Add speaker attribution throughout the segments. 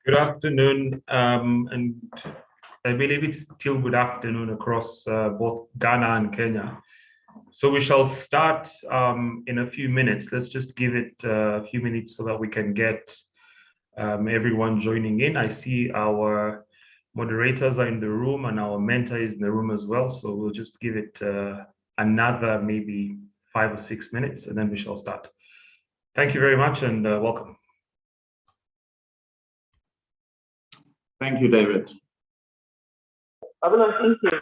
Speaker 1: Good afternoon, and I believe it's still good afternoon across both Ghana and Kenya. So we shall start in a few minutes. Let's just give it a few minutes so that we can get everyone joining in. I see our moderators are in the room and our mentor is in the room as well. So we'll just give it another maybe 5 or 6 minutes and then we shall start. Thank you very much and welcome.
Speaker 2: Thank you, David.
Speaker 3: Thank you.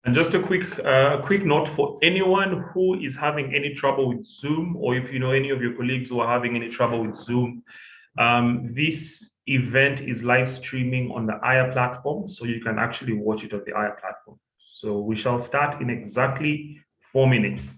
Speaker 1: And just a quick note for anyone who is having any trouble with Zoom, or if you know any of your colleagues who are having any trouble with Zoom, this event is live streaming on the Aya platform, so you can actually watch it on the Aya platform. So we shall start in exactly 4 minutes.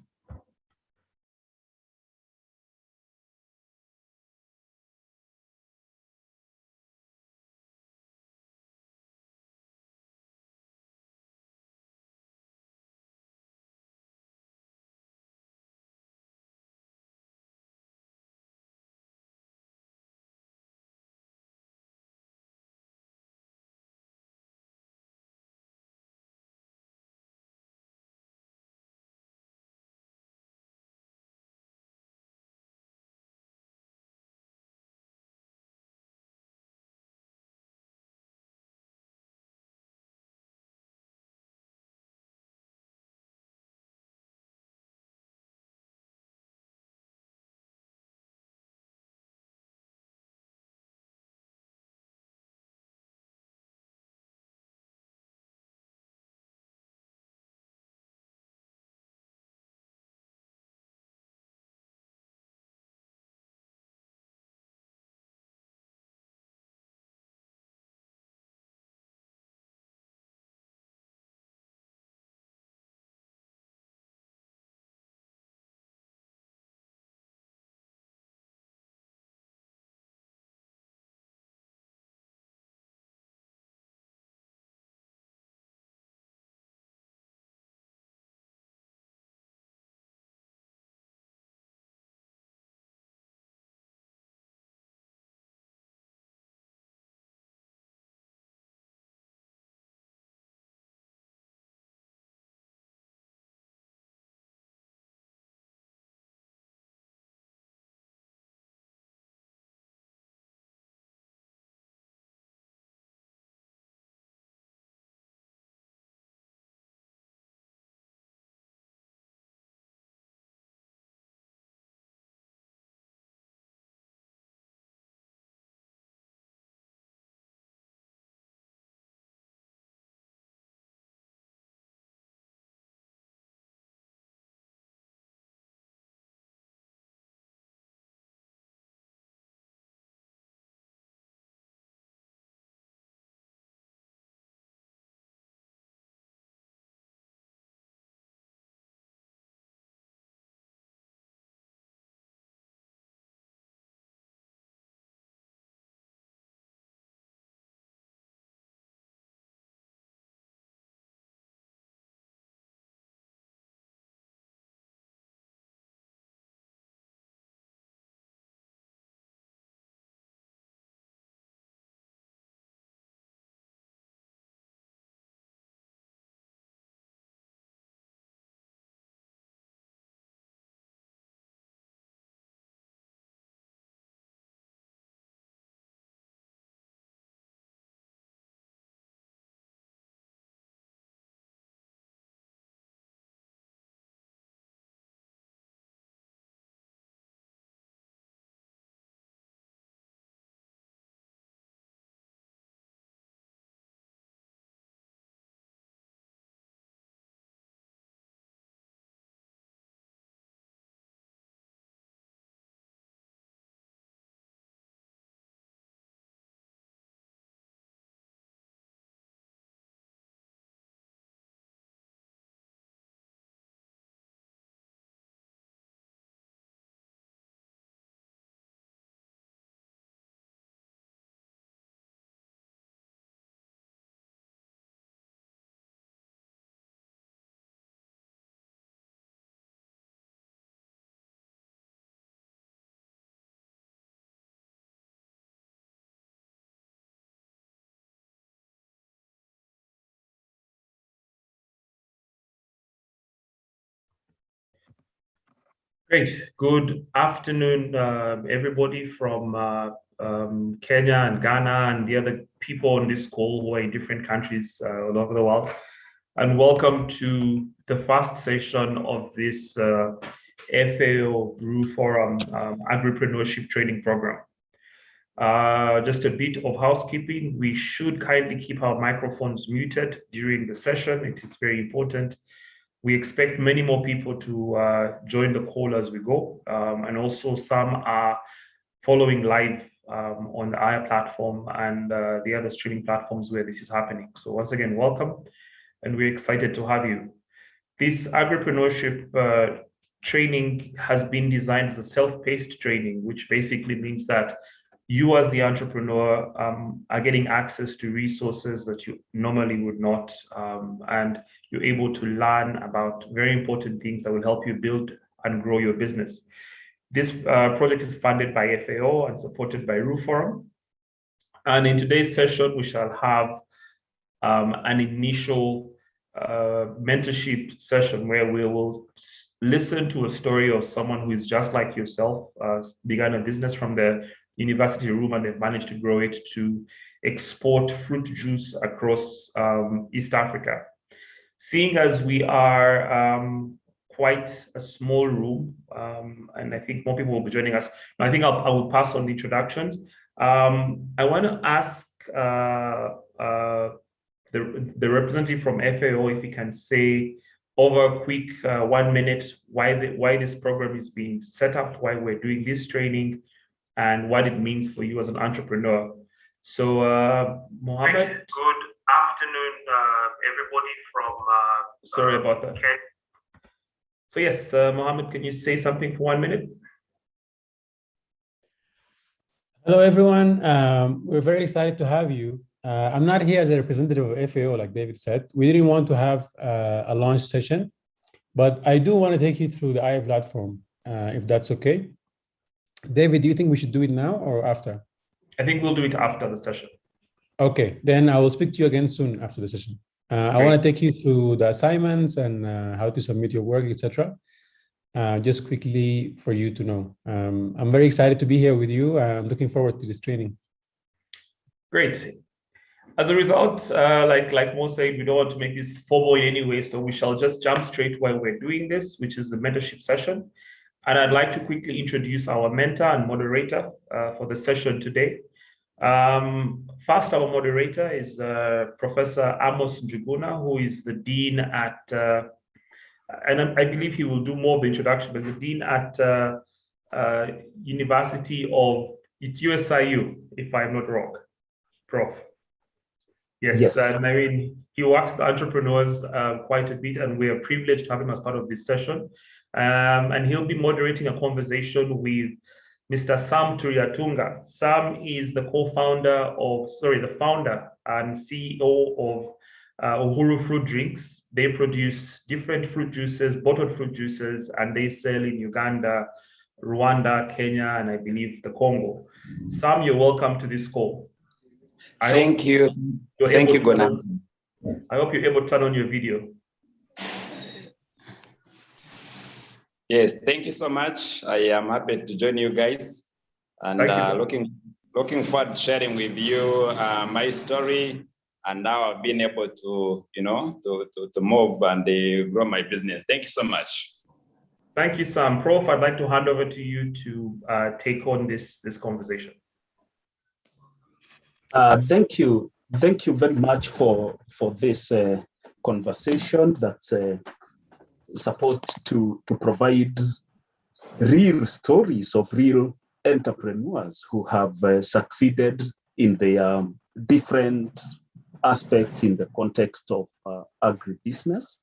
Speaker 1: Great. Good afternoon, everybody from Kenya and Ghana and the other people on this call who are in different countries all over the world. And welcome to the first session of this FAO Brew Forum Agripreneurship Training Program. Just a bit of housekeeping. We should kindly keep our microphones muted during the session. It is very important. We expect many more people to join the call as we go. And also some are following live on the IR platform and the other streaming platforms where this is happening. So once again, welcome. And we're excited to have you. This agripreneurship training has been designed as a self-paced training, which basically means that you as the entrepreneur are getting access to resources that you normally would not, and you're able to learn about very important things that will help you build and grow your business. This project is funded by FAO and supported by RU Forum. And in today's session, we shall have an initial mentorship session where we will listen to a story of someone who is just like yourself, began a business from the university room and they've managed to grow it to export fruit juice across East Africa. Seeing as we are quite a small room, and I think more people will be joining us, I think I will pass on the introductions. I want to ask the representative from FAO if he can say over a quick 1 minute why this program is being set up, why we're doing this training, and what it means for you as an entrepreneur. So, Mohammed. Good afternoon, everybody from. Sorry about that. So yes, Mohammed, can you say something for 1 minute?
Speaker 3: Hello, everyone. We're very excited to have you. I'm not here as a representative of FAO, like David said. We didn't want to have a launch session, but I do want to take you through the IR platform, if that's okay. David, do you think we should do it now or after?
Speaker 1: I think we'll do it after the session.
Speaker 3: Okay, then I will speak to you again soon after the session. I want to take you through the assignments and how to submit your work, etc. Just quickly for you to know. I'm very excited to be here with you. I'm looking forward to this training.
Speaker 1: Great. As a result, like Mo said, we don't want to make this formal in any way, so we shall just jump straight while we're doing this, which is the mentorship session. And I'd like to quickly introduce our mentor and moderator for the session today. First, our moderator is Professor Amos Njuguna, who is the Dean at, and I believe he will do more of the introduction, but the Dean at University of, it's USIU, if I'm not wrong, Prof. Yes. And I mean, he works with entrepreneurs quite a bit, and we are privileged to have him as part of this session. And he'll be moderating a conversation with Mr. Sam Turiatunga. Sam is the the founder and CEO of Uhuru Fruit Drinks. They produce different fruit juices, bottled fruit juices, and they sell in Uganda, Rwanda, Kenya, and I believe the Congo. Sam, you're welcome to this call.
Speaker 4: Thank you. Thank you, Gona.
Speaker 1: I hope you're able to turn on your video.
Speaker 4: Yes, thank you so much. I am happy to join you guys, and looking forward to sharing with you my story and how I've been able to, to move and grow my business. Thank you so much.
Speaker 1: Thank you, Sam. Prof, I'd like to hand over to you to take on this conversation.
Speaker 5: Thank you very much for this conversation that's supposed to provide real stories of real entrepreneurs who have succeeded in their different aspects in the context of agribusiness.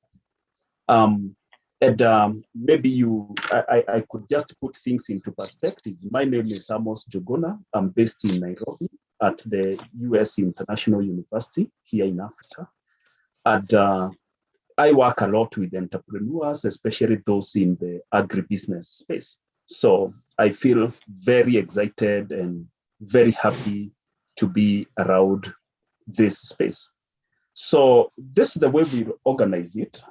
Speaker 5: Maybe I could just put things into perspective. My name is Amos Njuguna. I'm based in Nairobi at the US International University here in Africa. And I work a lot with entrepreneurs, especially those in the agribusiness space. So I feel very excited and very happy to be around this space. So this is the way we organize it.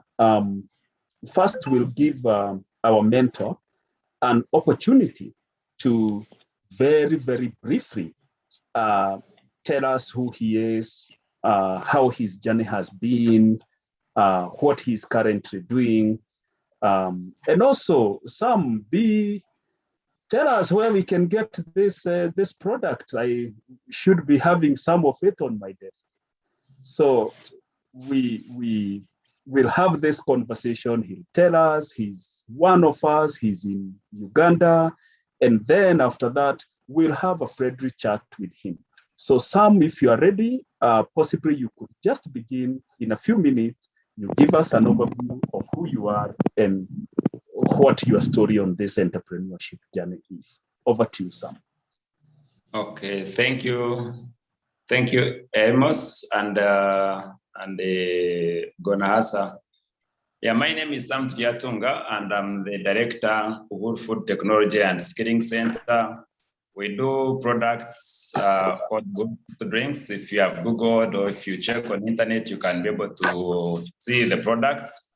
Speaker 5: First, we'll give our mentor an opportunity to very, very briefly tell us who he is, how his journey has been, what he's currently doing, and also tell us where we can get this product. I should be having some of it on my desk. So we will have this conversation. He'll tell us he's one of us, he's in Uganda. And then after that, we'll have a friendly chat with him. So Sam, if you are ready, possibly you could just begin in a few minutes. You give us an overview of who you are and what your story on this entrepreneurship journey is. Over to you, Sam.
Speaker 4: Okay, thank you. Thank you, Amos and Gonahasa. Yeah, my name is Sam Tiatunga, and I'm the director of Wood Food Technology and Skilling Center. We do products called good drinks. If you have Googled or if you check on internet, you can be able to see the products.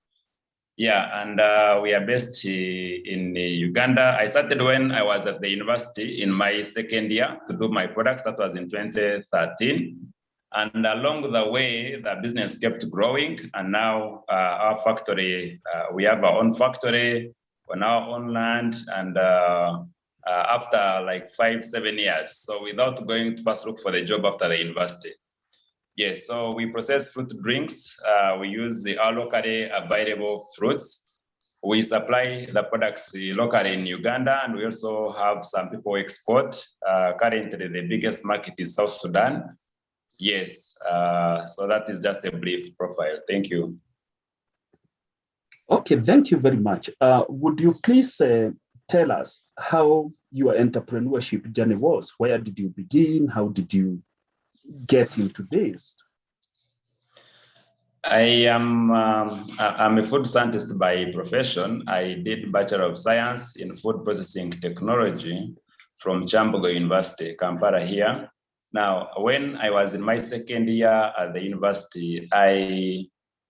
Speaker 4: Yeah, and we are based in Uganda. I started when I was at the university in my second year to do my products. That was in 2013. And along the way, the business kept growing. And now our factory, we have our own factory on our own land. And after like 5-7 years, so without going to first look for a job after the university. Yes, so we process fruit drinks. We use our locally available fruits. We supply the products locally in Uganda, and we also have some people export. Currently, the biggest market is South Sudan. Yes, so that is just a brief profile. Thank you.
Speaker 5: Okay, thank you very much. Would you please tell us how your entrepreneurship journey was? Where did you begin? How did you get into this?
Speaker 4: I'm a food scientist by profession. I did Bachelor of Science in Food Processing Technology from Chambogo University, Kampala here. Now, when I was in my second year at the university,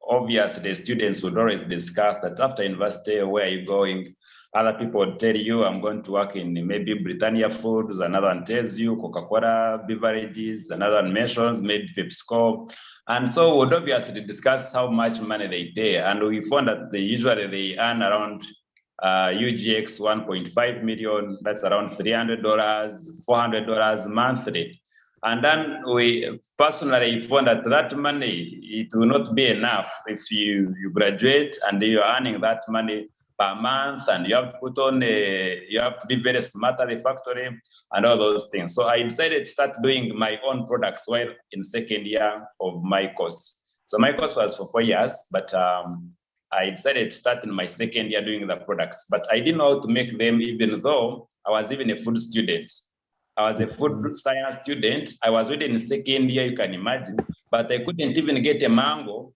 Speaker 4: obviously the students would always discuss that after university, where are you going? Other people would tell you, I'm going to work in maybe Britannia Foods. Another one tells you Coca-Cola beverages. Another one mentions maybe PepsiCo. And so we would obviously discuss how much money they pay. And we found that usually they earn around UGX 1.5 million. That's around $300, $400 monthly. And then we personally found that money, it will not be enough if you graduate and you're earning that money per month, and you have to put on you have to be very smart at the factory and all those things. So I decided to start doing my own products while in second year of my course. So my course was for 4 years, but I decided to start in my second year doing the products. But I didn't know how to make them, even though I was even a food student. I was a food science student. I was already in second year, you can imagine, but I couldn't even get a mango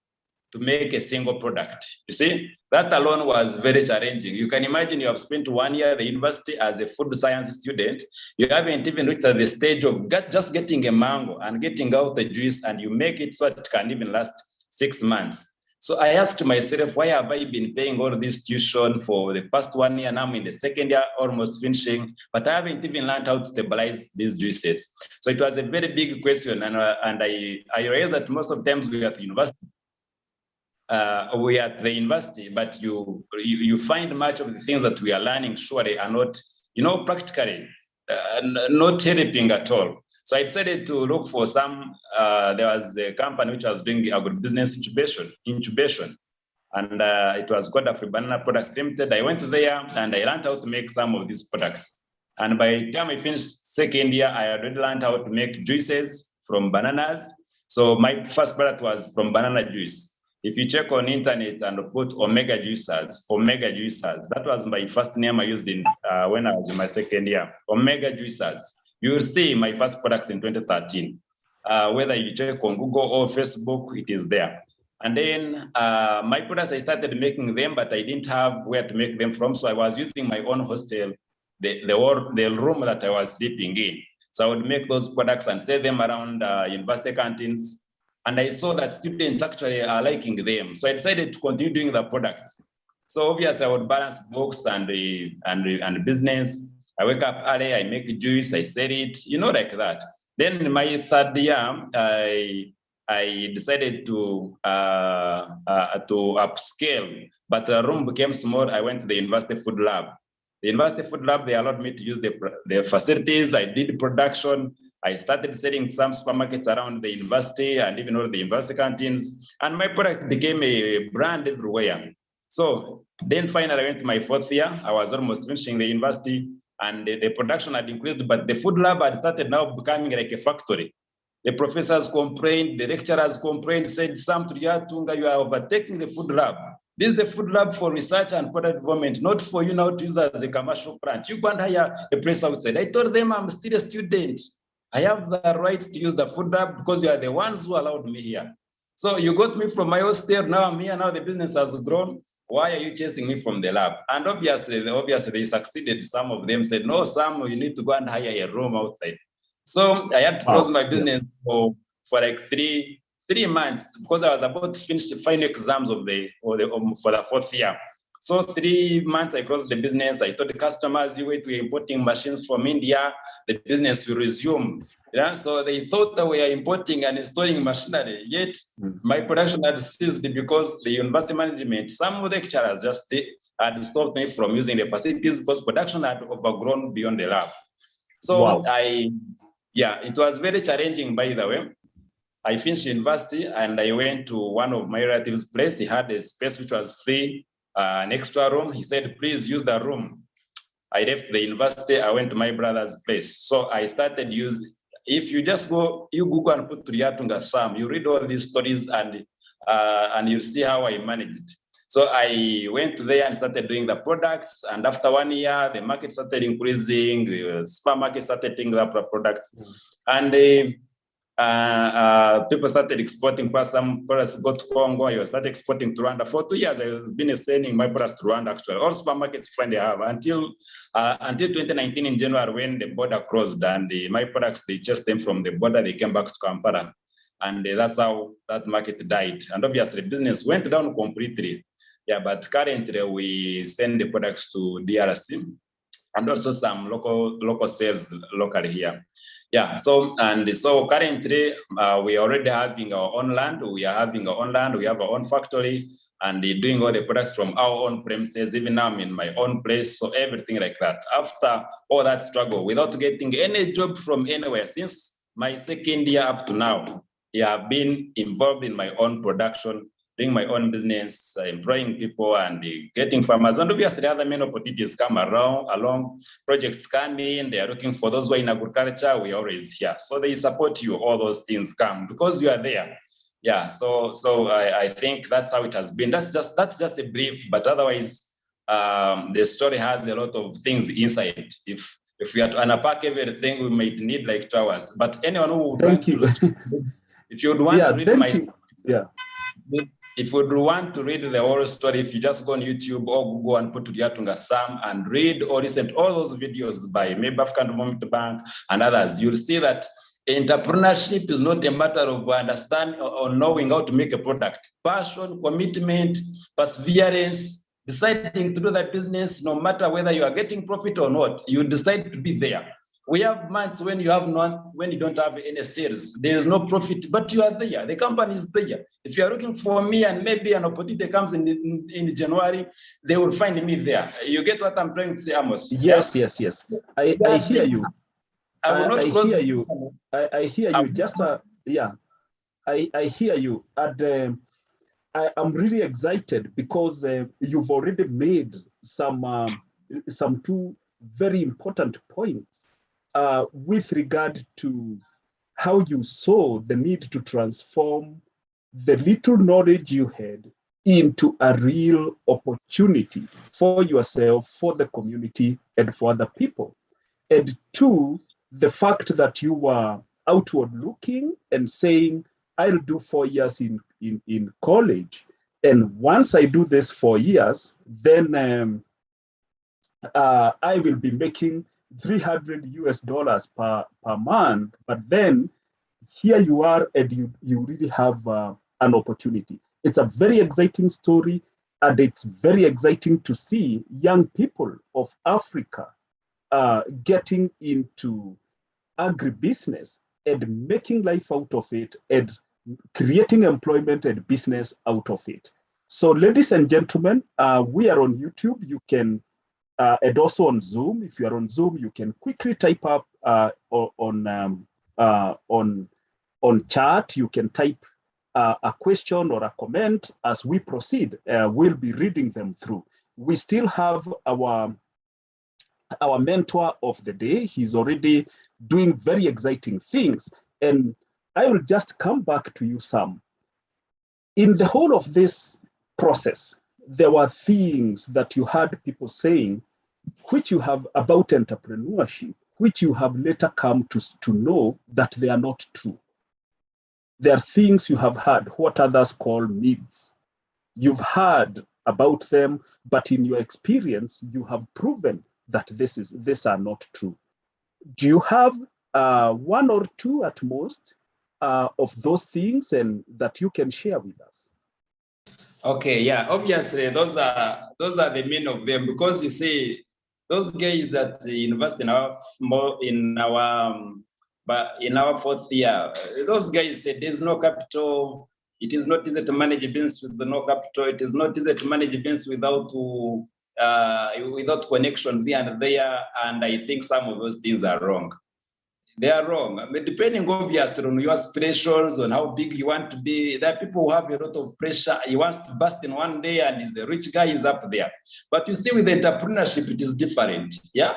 Speaker 4: to make a single product. You see, that alone was very challenging. You can imagine you have spent 1 year at the university as a food science student. You haven't even reached the stage of just getting a mango and getting out the juice, and you make it so it can even last 6 months. So I asked myself, why have I been paying all this tuition for the past 1 year? Now I'm in the second year, almost finishing, but I haven't even learned how to stabilize these juices. So it was a very big question. And I realized that most of the times we are at the university, but you find much of the things that we are learning surely are not, practically not helping at all. So I decided to look for some, there was a company which was doing agribusiness incubation. And it was called Agripreneurship Products Limited. I went there and I learned how to make some of these products. And by the time I finished second year, I already learned how to make juices from bananas. So my first product was from banana juice. If you check on internet and put omega juicers, that was my first name I used in when I was in my second year, omega juicers. You will see my first products in 2013. Whether you check on Google or Facebook, it is there. And then my products, I started making them, but I didn't have where to make them from. So I was using my own hostel, the room that I was sleeping in. So I would make those products and sell them around university canteens. And I saw that students actually are liking them. So I decided to continue doing the products. So obviously I would balance books and business. I wake up early, I make juice, I sell it, like that. Then in my third year, I decided to upscale, but the room became small. I went to the university food lab. The university food lab, they allowed me to use the facilities. I did production. I started selling some supermarkets around the university and even all the university canteens. And my product became a brand everywhere. So then finally I went to my fourth year. I was almost finishing the university and the production had increased, but the food lab had started now becoming like a factory. The professors complained, the lecturers complained, said, Sam Tuyatunga, you are overtaking the food lab. This is a food lab for research and product development, not for you now to use as a commercial plant. You can't hire a place outside. I told them I'm still a student. I have the right to use the food lab because you are the ones who allowed me here. So you got me from my hostel, now I'm here, now the business has grown. Why are you chasing me from the lab? And obviously they succeeded. Some of them said, no, Sam, you need to go and hire a room outside. So I had to close my business for like three months because I was about to finish the final exams for the fourth year. So 3 months I closed the business. I told the customers, you wait, we're importing machines from India, the business will resume. Yeah, so they thought that we are importing and installing machinery, yet my production had ceased because the university management, some lecturers just had stopped me from using the facilities because production had overgrown beyond the lab. So it was very challenging, by the way. I finished university and I went to one of my relatives' place. He had a space which was free, an extra room. He said, please use the room. I left the university, I went to my brother's place. So I started using, if you just go, you Google and put Tuyatunga Sam, you read all these stories and you'll see how I managed. So I went there and started doing the products. And after 1 year, the market started increasing, the supermarket started taking up the products. And people started exporting. Some products go to Congo, you started exporting to Rwanda. For 2 years, I've been sending my products to Rwanda, actually. All supermarkets find they have until 2019 in January when the border closed and my products, they chased them from the border, they came back to Kampala. And that's how that market died. And obviously, business went down completely. Yeah, but currently we send the products to DRC and also some local sales locally here. Yeah, so currently we are already having our own land. We have our own factory and doing all the products from our own premises. Even now I'm in my own place, so everything like that. After all that struggle, without getting any job from anywhere, since my second year up to now, I have been involved in my own production, doing my own business, employing people and getting farmers. And obviously other main opportunities come along, projects come in, they are looking for those who are in agriculture, we are always here. So they support you, all those things come because you are there. Yeah, so I think that's how it has been. That's just a brief, but otherwise the story has a lot of things inside. If we had to unpack everything, we might need like 2 hours. But anyone who would want to, if you would want to read my story, if you would want to read the whole story, if you just go on YouTube or Google and put Tuyatunga Sam and read or listen to all those videos by maybe African Development Bank and others, you'll see that entrepreneurship is not a matter of understanding or knowing how to make a product. Passion, commitment, perseverance, deciding to do that business, no matter whether you are getting profit or not, you decide to be there. We have months when you don't have any sales, there is no profit, but you are there. The company is there. If you are looking for me and maybe an opportunity comes in January, they will find me there. You get what I'm trying to say, Amos?
Speaker 5: Yes. I hear you.
Speaker 4: I will not close.
Speaker 5: Hear you. I hear you. Just I hear you. And I'm really excited because you've already made some two very important points. With regard to how you saw the need to transform the little knowledge you had into a real opportunity for yourself, for the community, and for other people. And two, the fact that you were outward looking and saying, I'll do 4 years in college. And once I do this 4 years, then I will be making $300 per month, but then here you are and you really have an opportunity. It's a very exciting story. And it's very exciting to see young people of Africa getting into agribusiness and making life out of it and creating employment and business out of it. So ladies and gentlemen, we are on YouTube. You can, and also on Zoom. If you are on Zoom, you can quickly type up on chat. You can type a question or a comment as we proceed. We'll be reading them through. We still have our mentor of the day. He's already doing very exciting things. And I will just come back to you, Sam. In the whole of this process, there were things that you had people saying, which you have about entrepreneurship, which you have later come to know that they are not true. There are things you have heard, what others call myths. You've heard about them, but in your experience, you have proven that these are not true. Do you have one or two at most of those things and that you can share with us?
Speaker 4: Okay, yeah, obviously those are the main of them, because you see those guys at the university in our fourth year, those guys said there's no capital. It is not easy to manage a business with no capital. It is not easy to manage a business without connections here and there. And I think some of those things are wrong. They are wrong. I mean, depending obviously on your aspirations, on how big you want to be. There are people who have a lot of pressure. He wants to burst in one day and he's a rich guy, is up there. But you see, with entrepreneurship, it is different. Yeah.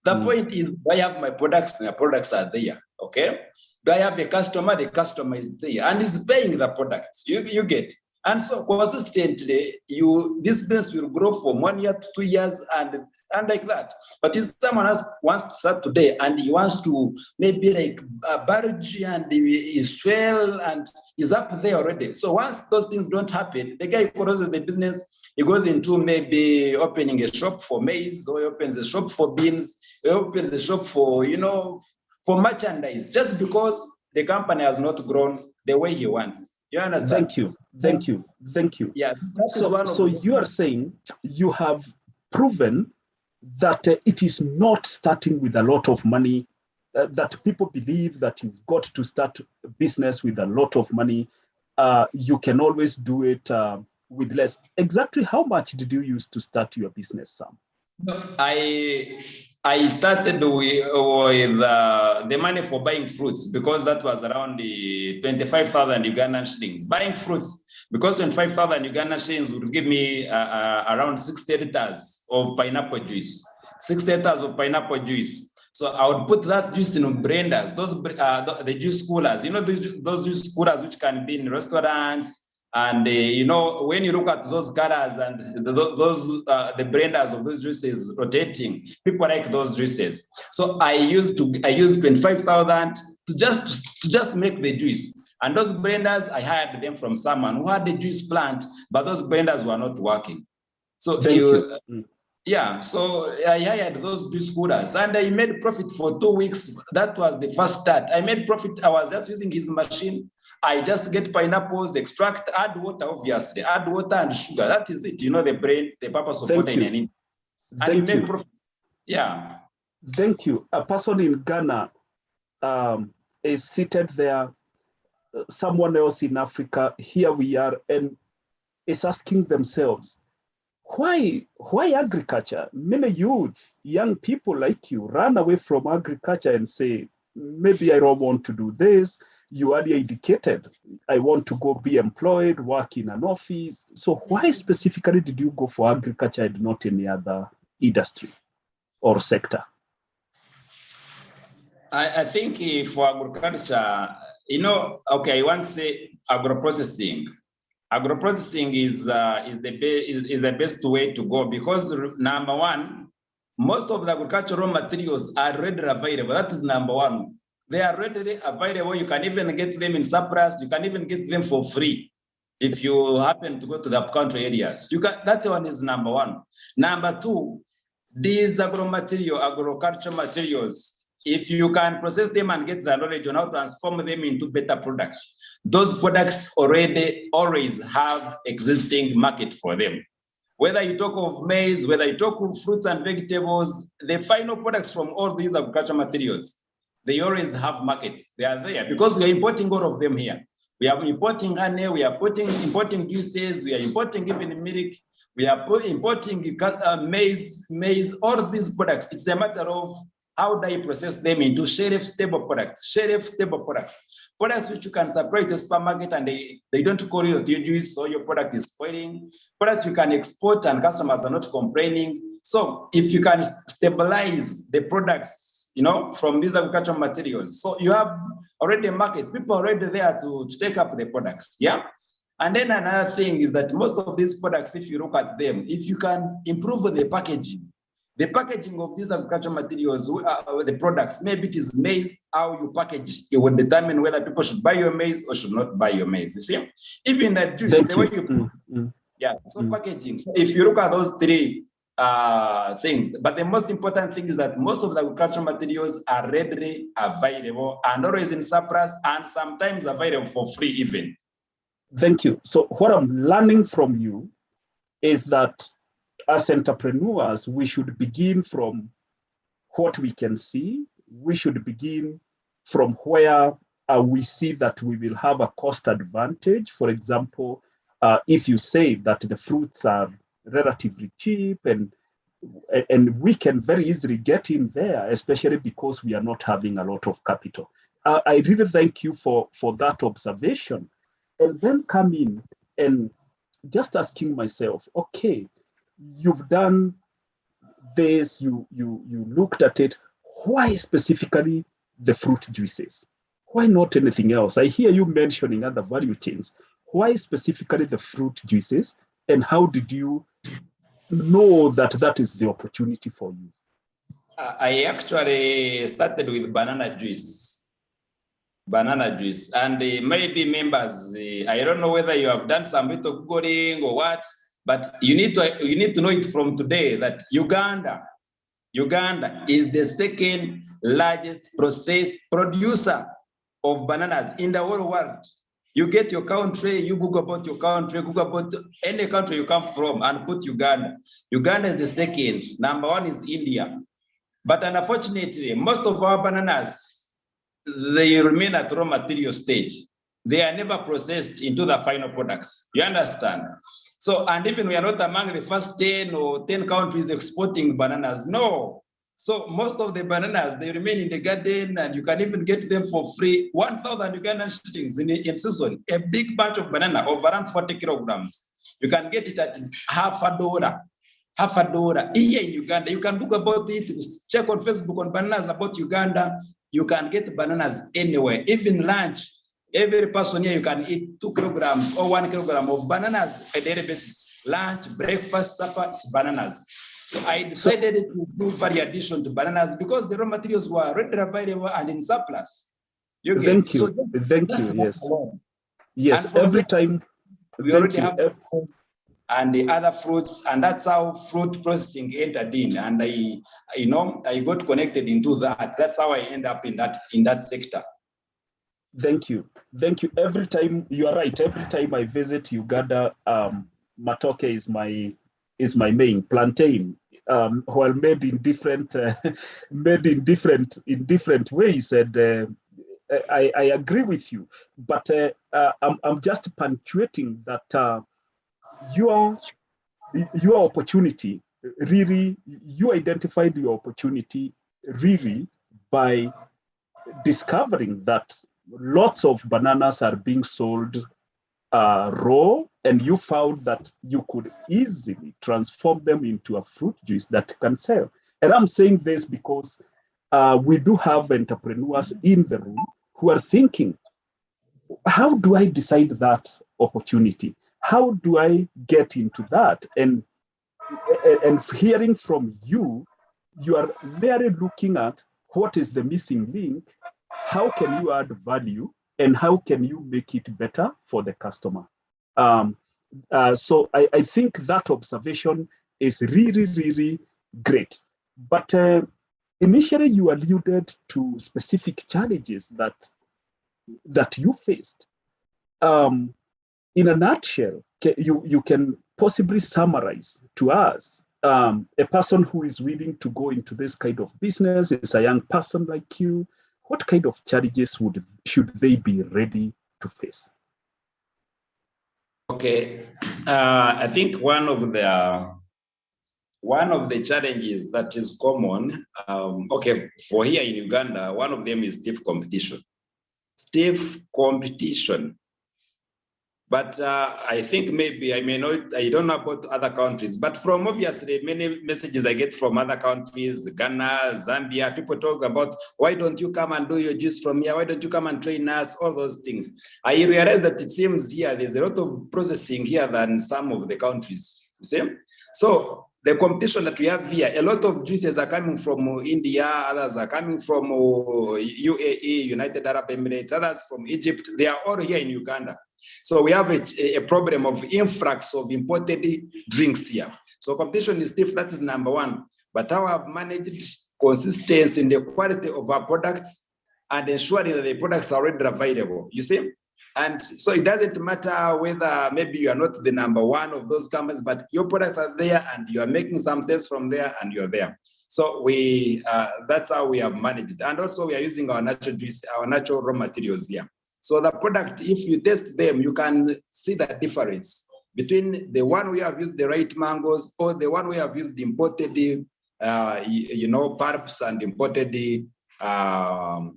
Speaker 4: The point is, do I have my products? My products are there. Okay. Do I have a customer? The customer is there and is paying the products. You get. And so consistently, this business will grow from 1 year to 2 years and like that. But if someone else wants to start today and he wants to maybe like barge and he swell and is up there already. So once those things don't happen, the guy closes the business, he goes into maybe opening a shop for maize, or he opens a shop for beans, he opens a shop for, for merchandise, just because the company has not grown the way he wants. You understand?
Speaker 5: Thank you.
Speaker 4: Yeah.
Speaker 5: So you are saying you have proven that it is not starting with a lot of money, that people believe that you've got to start a business with a lot of money. You can always do it with less. Exactly how much did you use to start your business, Sam?
Speaker 4: I started with the money for buying fruits, because that was around the 25,000 Ugandan shillings. Buying fruits, because 25,000 Ugandan shillings would give me around 60 liters of pineapple juice. 60 liters of pineapple juice. So I would put that juice in blenders, the juice coolers. Those juice coolers which can be in restaurants. And when you look at those colors and the blenders of those juices rotating, people like those juices. So I used 25,000 to just make the juice. And those blenders, I hired them from someone who had a juice plant, but those blenders were not working. So yeah, so I hired those juice coolers and I made profit for 2 weeks. That was the first start. I made profit. I was just using his machine. I just get pineapples, extract, add water, obviously, add water and sugar. That is it. The purpose of water in anything. And you make profit. Yeah.
Speaker 5: Thank you. A person in Ghana is seated there. Someone else in Africa, here we are, and is asking themselves, why agriculture? Many youth, young people like you, run away from agriculture and say, maybe I don't want to do this. You are educated. I want to go be employed, work in an office. So why specifically did you go for agriculture and not any other industry or sector?
Speaker 4: I think for agriculture, okay, I want to say agroprocessing. Agroprocessing is the best way to go, because number one, most of the agricultural materials are readily available. That is number one. They are readily available. You can even get them in surplus. You can even get them for free if you happen to go to the upcountry areas. That one is number one. Number two, these agricultural materials, if you can process them and get the knowledge on how to transform them into better products, those products already always have existing market for them. Whether you talk of maize, whether you talk of fruits and vegetables, the final products from all these agricultural materials, they always have market. They are there because we are importing all of them here. We are importing honey, we are importing juices, we are importing even milk, we are importing maize, all of these products. It's a matter of how do you process them into shelf-stable products, products which you can supply to the supermarket and they don't call you that your juice or your product is spoiling, products you can export and customers are not complaining. So if you can stabilize the products, from these agricultural materials, so you have already a market, people are already there to take up the products, yeah? And then another thing is that most of these products, if you look at them, if you can improve the packaging of these agricultural materials, the products, maybe it is maize, how you package, it will determine whether people should buy your maize or should not buy your maize, you see? Even the juice, the way you, yeah, so packaging. So if you look at those three things, but the most important thing is that most of the agricultural materials are readily available and always in surplus and sometimes available for free even.
Speaker 5: Thank you. So what I'm learning from you is that as entrepreneurs, we should begin from what we can see. We should begin from where we see that we will have a cost advantage. For example, if you say that the fruits are relatively cheap and we can very easily get in there, especially because we are not having a lot of capital. I really thank you for that observation. And then come in and just asking myself, okay, you've done this, you looked at it. Why specifically the fruit juices? Why not anything else? I hear you mentioning other value chains. Why specifically the fruit juices? And how did you know that that is the opportunity for you?
Speaker 4: I actually started with banana juice. And maybe members, I don't know whether you have done some bit of Googling or what, but you need to know it from today that Uganda is the second largest processed producer of bananas in the whole world. You get your country, you Google about your country, Google about any country you come from and put Uganda. Uganda is the second. Number one is India. But unfortunately, most of our bananas, they remain at raw material stage. They are never processed into the final products. You understand? So, and even we are not among the first 10 or 10 countries exporting bananas. No. So most of the bananas, they remain in the garden and you can even get them for free. 1,000 Ugandan shillings in season. A big bunch of banana of around 40 kilograms. You can get it at $50. $50 here in Uganda. You can look about it, check on Facebook on bananas about Uganda. You can get bananas anywhere, even lunch. Every person here, you can eat 2 kilograms or 1 kilogram of bananas a daily basis. Lunch, breakfast, supper, it's bananas. So I decided to do value addition to bananas because the raw materials were readily available and in surplus.
Speaker 5: Thank you. Thank you. Yes. Yes. Every time
Speaker 4: we already have and the other fruits, and that's how fruit processing entered in. And I got connected into that. That's how I end up in that sector.
Speaker 5: Thank you. Thank you. Every time, you are right. Every time I visit Uganda, matoke is my main plantain. While made in different ways, and I agree with you. But I'm just punctuating that your opportunity really, you identified your opportunity really by discovering that lots of bananas are being sold raw, and you found that you could easily transform them into a fruit juice that can sell. And I'm saying this because we do have entrepreneurs in the room who are thinking, how do I decide that opportunity? How do I get into that? And hearing from you, you are merely looking at what is the missing link, how can you add value, and how can you make it better for the customer? So I think that observation is really, really great. But initially you alluded to specific challenges that you faced. In a nutshell, you can possibly summarize to us a person who is willing to go into this kind of business, is a young person like you, what kind of challenges should they be ready to face?
Speaker 4: Okay, I think one of the challenges that is common, for here in Uganda, one of them is stiff competition. Stiff competition. But I think maybe, I don't know about other countries, but from obviously many messages I get from other countries, Ghana, Zambia, people talk about, why don't you come and do your juice from here? Why don't you come and train us? All those things. I realize that it seems here, there's a lot of processing here than some of the countries, you see? So the competition that we have here, a lot of juices are coming from India, others are coming from UAE, United Arab Emirates, others from Egypt. They are all here in Uganda. So we have a problem of influx of imported drinks here. So competition is stiff, that is number one. But how I've managed consistency in the quality of our products and ensuring that the products are already available, you see? And so it doesn't matter whether maybe you are not the number one of those companies, but your products are there and you are making some sales from there and you're there. So that's how we have managed it. And also we are using our natural juice, our natural raw materials here. So the product, if you test them, you can see the difference between the one we have used the right mangoes or the one we have used the imported, pulps and imported, there are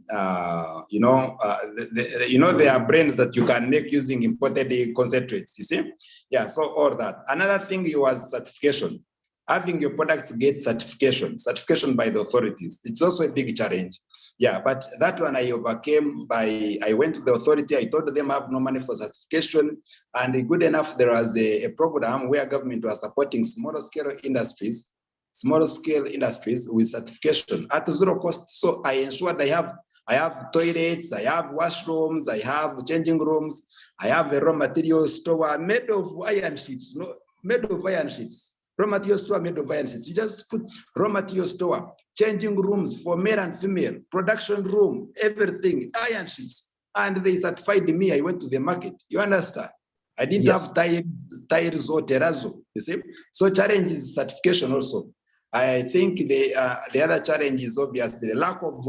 Speaker 4: brands that you can make using imported concentrates, you see? Yeah, so all that. Another thing was certification. Having your products get certification by the authorities. It's also a big challenge. Yeah, but that one I overcame I went to the authority, I told them I have no money for certification, and good enough, there was a program where government was supporting small scale industries with certification at zero cost. So I ensured I have toilets, I have washrooms, I have changing rooms, I have a raw material store made of iron sheets, raw material store made of iron sheets. You just put raw material store, changing rooms for male and female, production room, everything, iron sheets. And they certified me. I went to the market. You understand? I didn't have tires or terrazzo, you see? So challenge is certification also. I think the other challenge is obviously the lack of,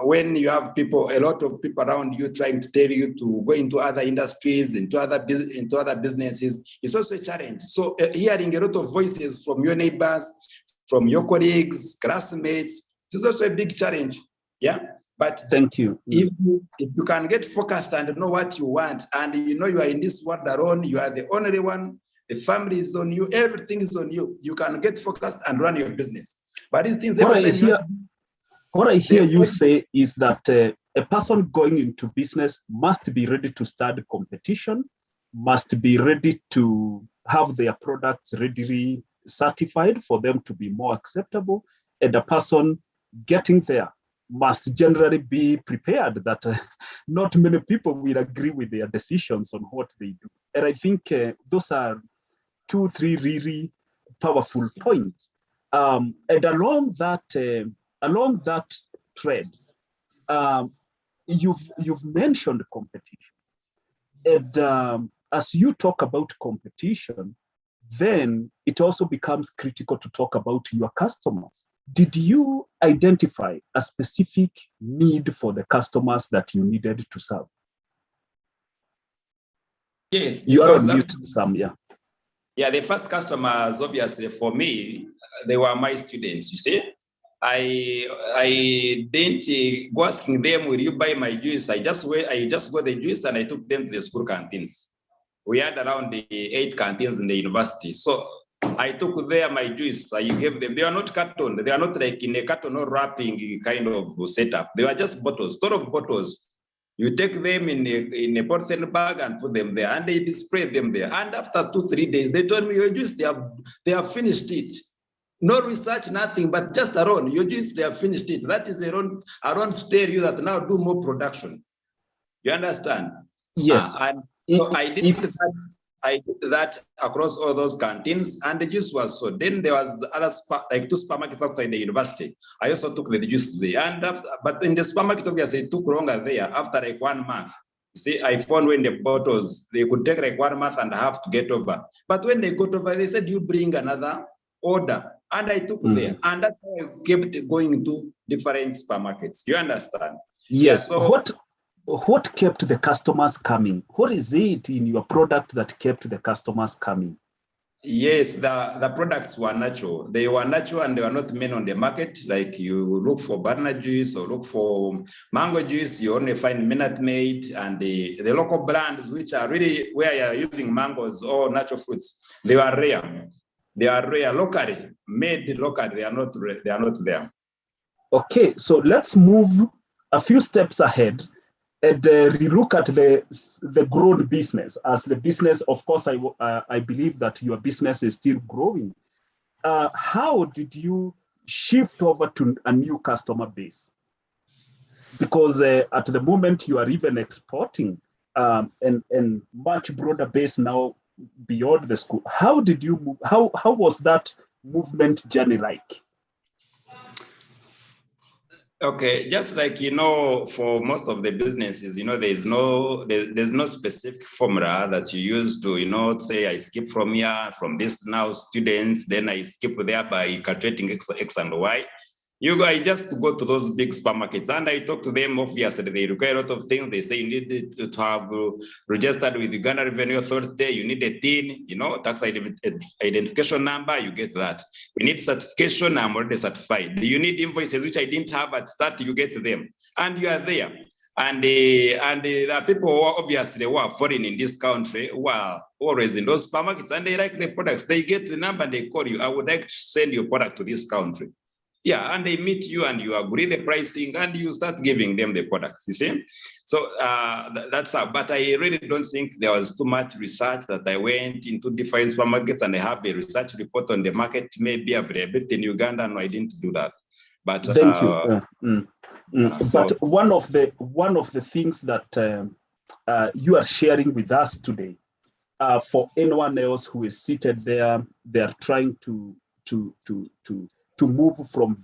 Speaker 4: when you have a lot of people around you trying to tell you to go into other industries, into other businesses, it's also a challenge. So hearing a lot of voices from your neighbors, from your colleagues, classmates, it's also a big challenge. Yeah. But
Speaker 5: thank you.
Speaker 4: If you can get focused and know what you want, and you know you are in this world alone, you are the only one, the family is on you, everything is on you. You can get focused and run your business. But these things,
Speaker 5: what I hear you say is that a person going into business must be ready to start competition, must be ready to have their products readily certified for them to be more acceptable, and a person getting there must generally be prepared that not many people will agree with their decisions on what they do. And I think those are 2-3 really powerful points. And along that thread, you've mentioned competition. And as you talk about competition, then it also becomes critical to talk about your customers. Did you identify a specific need for the customers that you needed to serve?
Speaker 4: Yes,
Speaker 5: you are on mute, Sam.
Speaker 4: Yeah, the first customers, obviously, for me, they were my students, you see. I didn't go asking them, will you buy my juice? I just got the juice and I took them to the school canteens. We had around 8 canteens in the university. So I took there my juice. I gave them, they are not carton. They are not like in a carton or wrapping kind of setup. They were just bottles, ton of bottles. You take them in a polythene bag and put them there, and they display them there. And after 2-3 days, they told me, your juice, they have finished it. No research, nothing, but just around your juice, they have finished it. That is around to tell you that now do more production. You understand?
Speaker 5: Yes.
Speaker 4: I did that across all those canteens, and the juice was sold. Then there was other like 2 supermarkets outside the university. I also took the juice there, but in the supermarket, obviously, it took longer there. After like 1 month, You see, I found when the bottles, they could take like 1 month and a half to get over. But when they got over, they said, you bring another order. And I took there. And that's how I kept going to different supermarkets. You understand?
Speaker 5: Yes.
Speaker 4: Yeah, so
Speaker 5: what kept the customers coming? What is it in your product that kept the customers coming?
Speaker 4: yes, the products were natural. They were natural and they were not made on the market. Like you look for banana juice or look for mango juice, you only find Minute Maid and the local brands, which are really where you're using mangoes or natural fruits. They are rare. They are rare, locally made locally. They are not there.
Speaker 5: Okay, so let's move a few steps ahead and relook at the grown business. As the business, of course, I believe that your business is still growing. How did you shift over to a new customer base? Because at the moment you are even exporting and much broader base now beyond the school. How did you move? How was that movement journey like?
Speaker 4: Okay, just like, for most of the businesses, there's no specific formula that you use to, say I skip from here, from this now students, then I skip there by calculating X and Y. You guys just go to those big supermarkets and I talk to them. Obviously, they require a lot of things. They say you need to have registered with Uganda Revenue Authority. You need a TIN, tax identification number. You get that. We need certification. I'm already certified. You need invoices, which I didn't have at start. You get them, and you are there. And the people who are obviously who are foreign in this country who are always in those supermarkets and they like the products. They get the number and they call you. I would like to send your product to this country. Yeah, and they meet you and you agree the pricing and you start giving them the products, you see? So that's how, but I really don't think there was too much research that I went into different supermarkets and I have a research report on the market, maybe availability in Uganda. No, I didn't do that. But
Speaker 5: thank you. But one of the things that you are sharing with us today, for anyone else who is seated there, they are trying to move from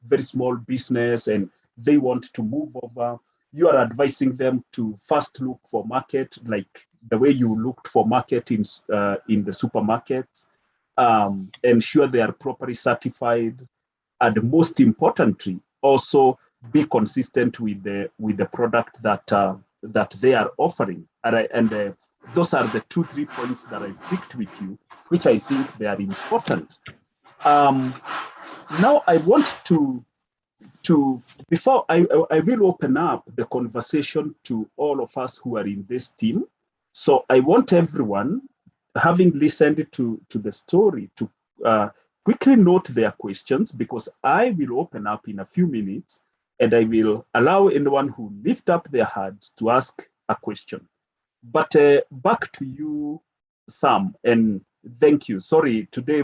Speaker 5: very small business and they want to move over. You are advising them to first look for market, like the way you looked for market in the supermarkets, ensure they are properly certified, and most importantly, also be consistent with the product that they are offering. And those are the 2-3 points that I picked with you, which I think they are important. Now I want to before I will open up the conversation to all of us who are in this team. So I want everyone, having listened to the story, to quickly note their questions, because I will open up in a few minutes and I will allow anyone who lift up their hands to ask a question. But back to you, Sam, and thank you. Sorry, today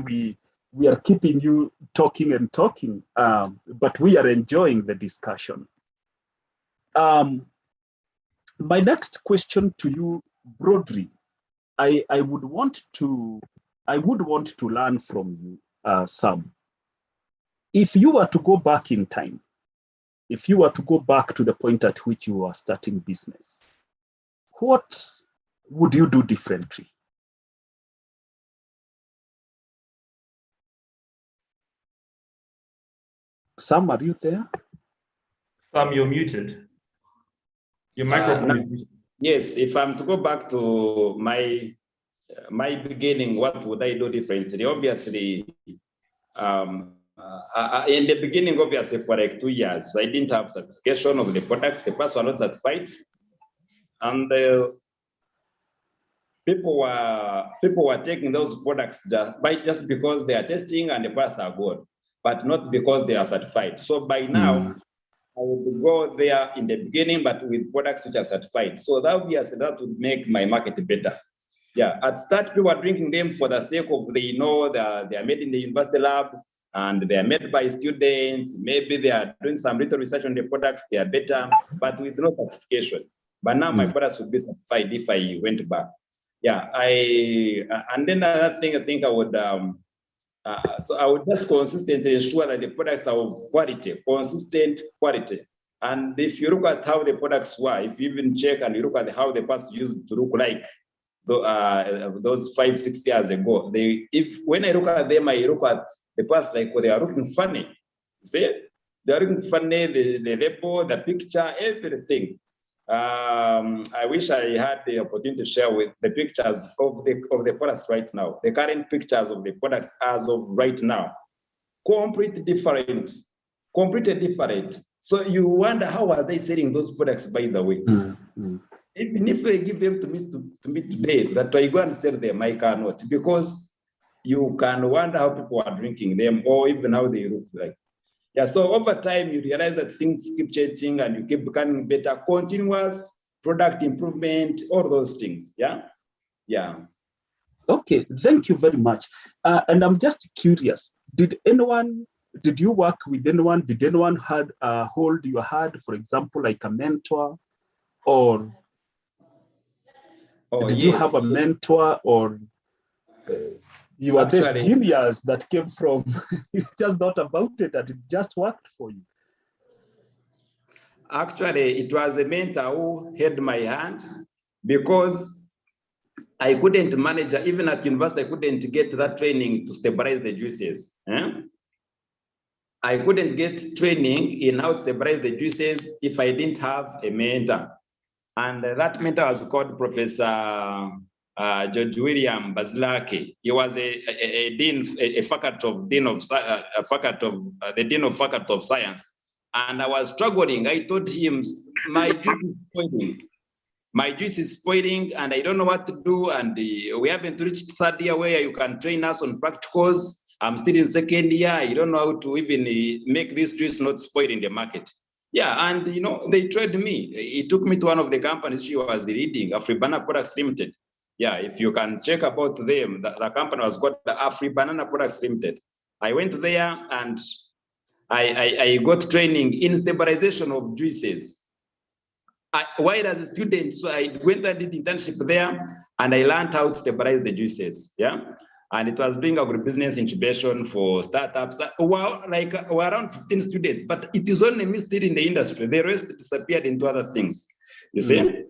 Speaker 5: we are keeping you talking and talking, but we are enjoying the discussion. My next question to you, broadly, I would want to learn from you, Sam. If you were to go back in time, if you were to go back to the point at which you were starting business, what would you do differently? Sam, are you there?
Speaker 1: Sam, you're muted. Your microphone is muted.
Speaker 4: Yes, if I'm to go back to my beginning, what would I do differently? Obviously, in the beginning, obviously, for like 2 years, I didn't have certification of the products. The parts were not certified, and people were taking those products just because they are testing and the parts are good, but not because they are certified. So by now, I would go there in the beginning, but with products which are certified. So that would make my market better. Yeah, at start, people are drinking them for the sake of they are made in the university lab and they are made by students. Maybe they are doing some little research on the products, they are better, but with no certification. But now my products would be certified if I went back. Yeah, and then another thing I think I would, so I would just consistently ensure that the products are of quality, consistent quality. And if you look at how the products were, if you even check and you look at how the parts used to look like those 5-6 years ago, when I look at them, I look at the parts like they are looking funny. You see, they are looking funny. The label, the picture, everything. I wish I had the opportunity to share with the pictures of the products right now. The current pictures of the products as of right now, completely different. So you wonder, how was I selling those products, by the way? Even if they give them to me today, that I go and sell them, I cannot, because you can wonder how people are drinking them or even how they look like. Yeah, so over time, you realize that things keep changing and you keep becoming better, continuous product improvement, all those things. Yeah.
Speaker 5: Okay, thank you very much. And I'm just curious, did you work with anyone? Did anyone hold your hand, for example, like a mentor? Or did you have a mentor, or you are this genius that came from, you just thought about it and it just worked for you?
Speaker 4: Actually, it was a mentor who held my hand, because I couldn't manage, even at university, I couldn't get that training to stabilize the juices. I couldn't get training in how to stabilize the juices if I didn't have a mentor. And that mentor was called Professor George William Bazilake. He was a dean, a faculty of dean of the dean of faculty of science. And I was struggling. I told him, my juice is spoiling. My juice is spoiling, and I don't know what to do. And we haven't reached third year where you can train us on practicals. I'm still in second year. I don't know how to even make this juice not spoil in the market. Yeah, and they trained me. It took me to one of the companies she was leading, Agripreneurship Products Limited. Yeah, if you can check about them, the company was called the Agripreneurship Products Limited. I went there and I got training in stabilization of juices. While as a student, so I went and did internship there, and I learned how to stabilize the juices. Yeah. And it was doing agribusiness incubation for startups. Well, we're around 15 students, but it is only me still in the industry. The rest disappeared into other things. You see?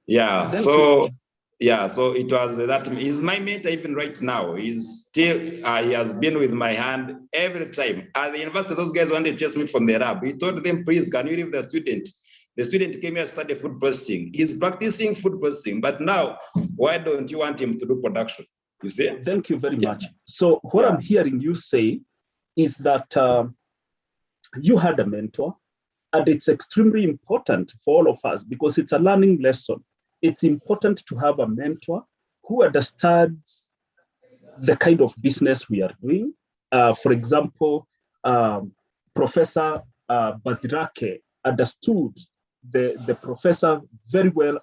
Speaker 4: Yeah. So it was that. He's my mentor even right now. He's still, he has been with my hand every time. At the university, those guys wanted to chase me from the lab. He told them, please, can you leave the student? The student came here to study food processing. He's practicing food processing, but now, why don't you want him to do production? You see?
Speaker 5: Thank you very much. So what I'm hearing you say is that you had a mentor, and it's extremely important for all of us because it's a learning lesson. It's important to have a mentor who understands the kind of business we are doing. For example, Professor Bazirake understood, the professor very well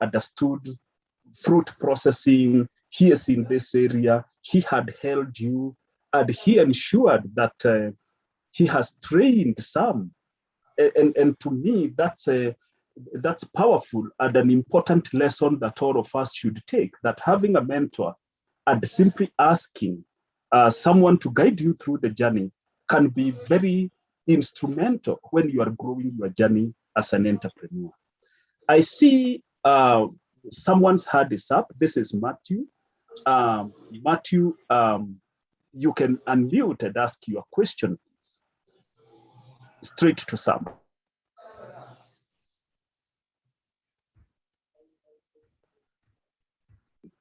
Speaker 5: understood fruit processing. He is in this area. He had held you, and he ensured that he has trained some. And to me, that's powerful and an important lesson that all of us should take, that having a mentor and simply asking someone to guide you through the journey can be very instrumental when you are growing your journey as an entrepreneur. I see someone's hand is up. This is Matthew. Matthew, you can unmute and ask your question, please. Straight to Sam.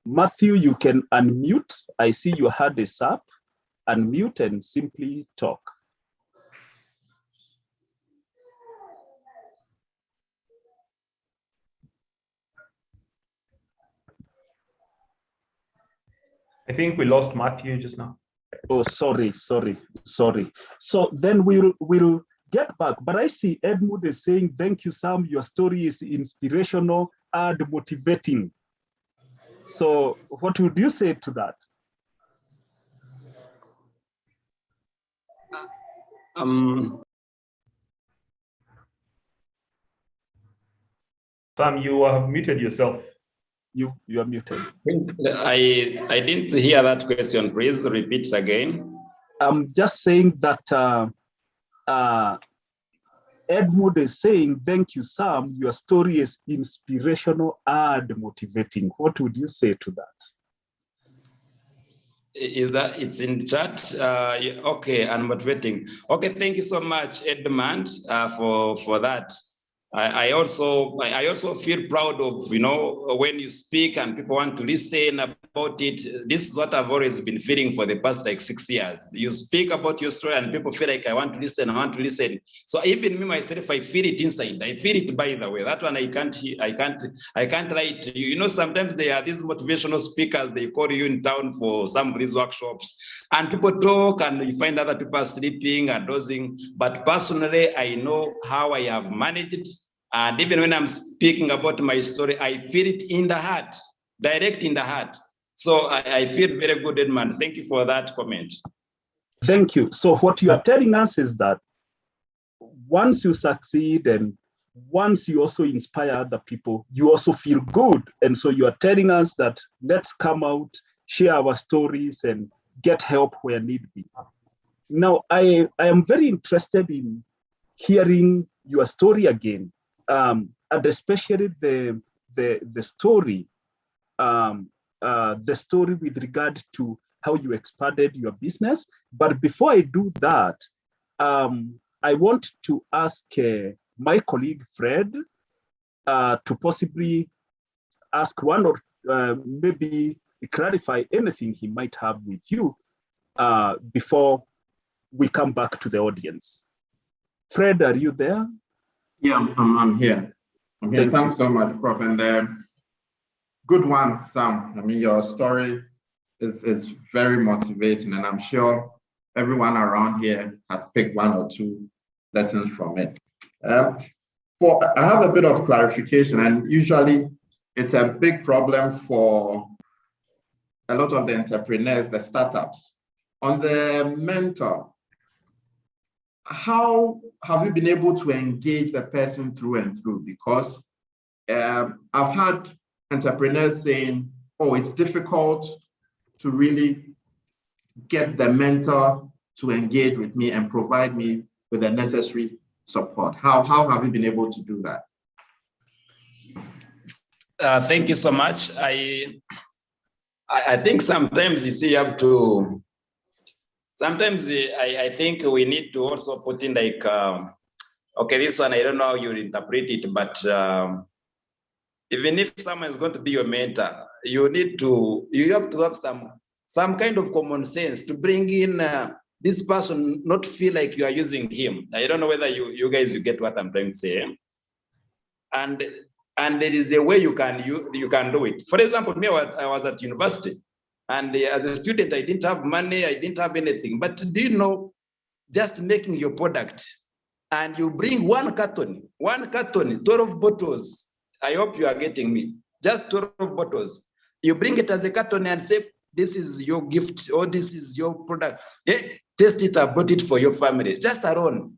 Speaker 5: Matthew, you can unmute. I see your hand is up. Unmute and simply talk.
Speaker 1: I think we lost Matthew just now.
Speaker 5: Oh, sorry. So then we'll get back. But I see Edmund is saying, thank you, Sam. Your story is inspirational and motivating. So what would you say to that?
Speaker 1: Sam, you have muted yourself.
Speaker 5: You are muted.
Speaker 4: I didn't hear that question. Please repeat again.
Speaker 5: I'm just saying that Edmund is saying, thank you, Sam. Your story is inspirational and motivating. What would you say to that?
Speaker 4: Is that it's in chat? Okay, and motivating. Okay, thank you so much, Edmund, for that. I also feel proud of, you know, when you speak and people want to listen about it. This is what I've always been feeling for the past like 6 years. You speak about your story and people feel like I want to listen. So even me myself, I feel it inside. I feel it, by the way. That one I can't lie to you. You know, sometimes there are these motivational speakers, they call you in town for some of these workshops and people talk and you find other people are sleeping and dozing. But personally, I know how I have managed it. And even when I'm speaking about my story, I feel it in the heart, direct in the heart. So I feel very good, Edmund. Thank you for that comment.
Speaker 5: Thank you. So what you are telling us is that once you succeed and once you also inspire other people, you also feel good. And so you are telling us that let's come out, share our stories and get help where need be. Now, I am very interested in hearing your story again. And especially the story with regard to how you expanded your business. But before I do that, I want to ask my colleague Fred to possibly ask one or maybe clarify anything he might have with you before we come back to the audience. Fred, are you there?
Speaker 2: Yeah, I'm here. Thanks so much, Prof. And good one, Sam. I mean, your story is very motivating, and I'm sure everyone around here has picked one or two lessons from it. I have a bit of clarification, and usually it's a big problem for a lot of the entrepreneurs, the startups. On the mentor, how have you been able to engage the person through and through? Because I've had entrepreneurs saying, oh, it's difficult to really get the mentor to engage with me and provide me with the necessary support. How have you been able to do that?
Speaker 4: Thank you so much. I think sometimes you see, you have to, sometimes I think we need to also put in like, okay, this one, I don't know how you interpret it, but even if someone is going to be your mentor, you have to have some kind of common sense to bring in this person, not feel like you are using him. I don't know whether you guys, you get what I'm trying to say. And there is a way you can do it. For example, me, I was at university, and as a student, I didn't have money, I didn't have anything. But do you know, just making your product, and you bring one carton, 12 bottles. I hope you are getting me. Just 12 bottles. You bring it as a carton and say, this is your gift, or this is your product. Hey, test it, I bought it for your family, just alone.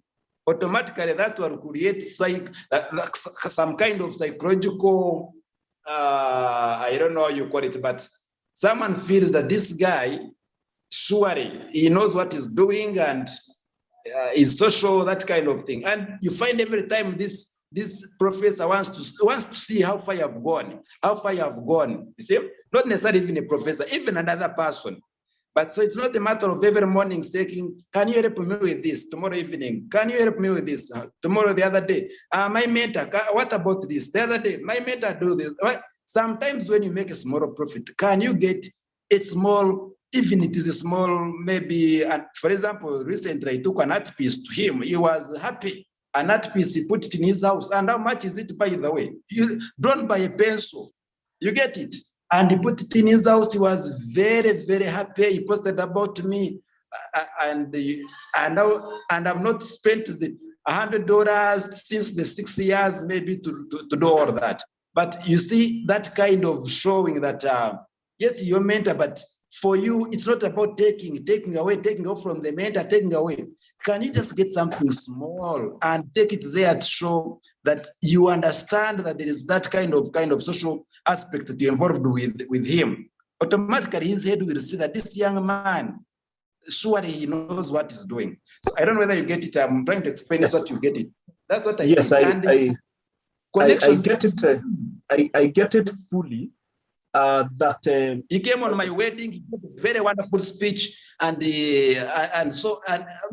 Speaker 4: Automatically, that will create some kind of psychological, I don't know how you call it, but someone feels that this guy, surely, he knows what he's doing and is social, that kind of thing. And you find every time this professor wants to see how far you have gone, you see? Not necessarily even a professor, even another person. But so it's not a matter of every morning saying, can you help me with this tomorrow evening? Can you help me with this tomorrow, the other day? My mentor, what about this? The other day, my mentor do this. Sometimes when you make a small profit, can you get a small, even it is a small, maybe, for example, recently I took an art piece to him. He was happy. An art piece, he put it in his house. And how much is it, by the way? You don't buy a pencil. You get it? And he put it in his house. He was very, very happy. He posted about me, and I've not spent the $100 since the 6 years, maybe to do all that. But you see that kind of showing that yes, you're a mentor, but for you, it's not about taking off from the mentor, taking away. Can you just get something small and take it there to show that you understand that there is that kind of social aspect that you're involved with him? Automatically, his head will see that this young man surely he knows what he's doing. So I don't know whether you get it. I'm trying to explain
Speaker 5: Yes.
Speaker 4: what you get it. That's what I
Speaker 5: Yes,
Speaker 4: did.
Speaker 5: I get it. I get it fully.
Speaker 4: He came on my wedding, he gave a very wonderful speech, and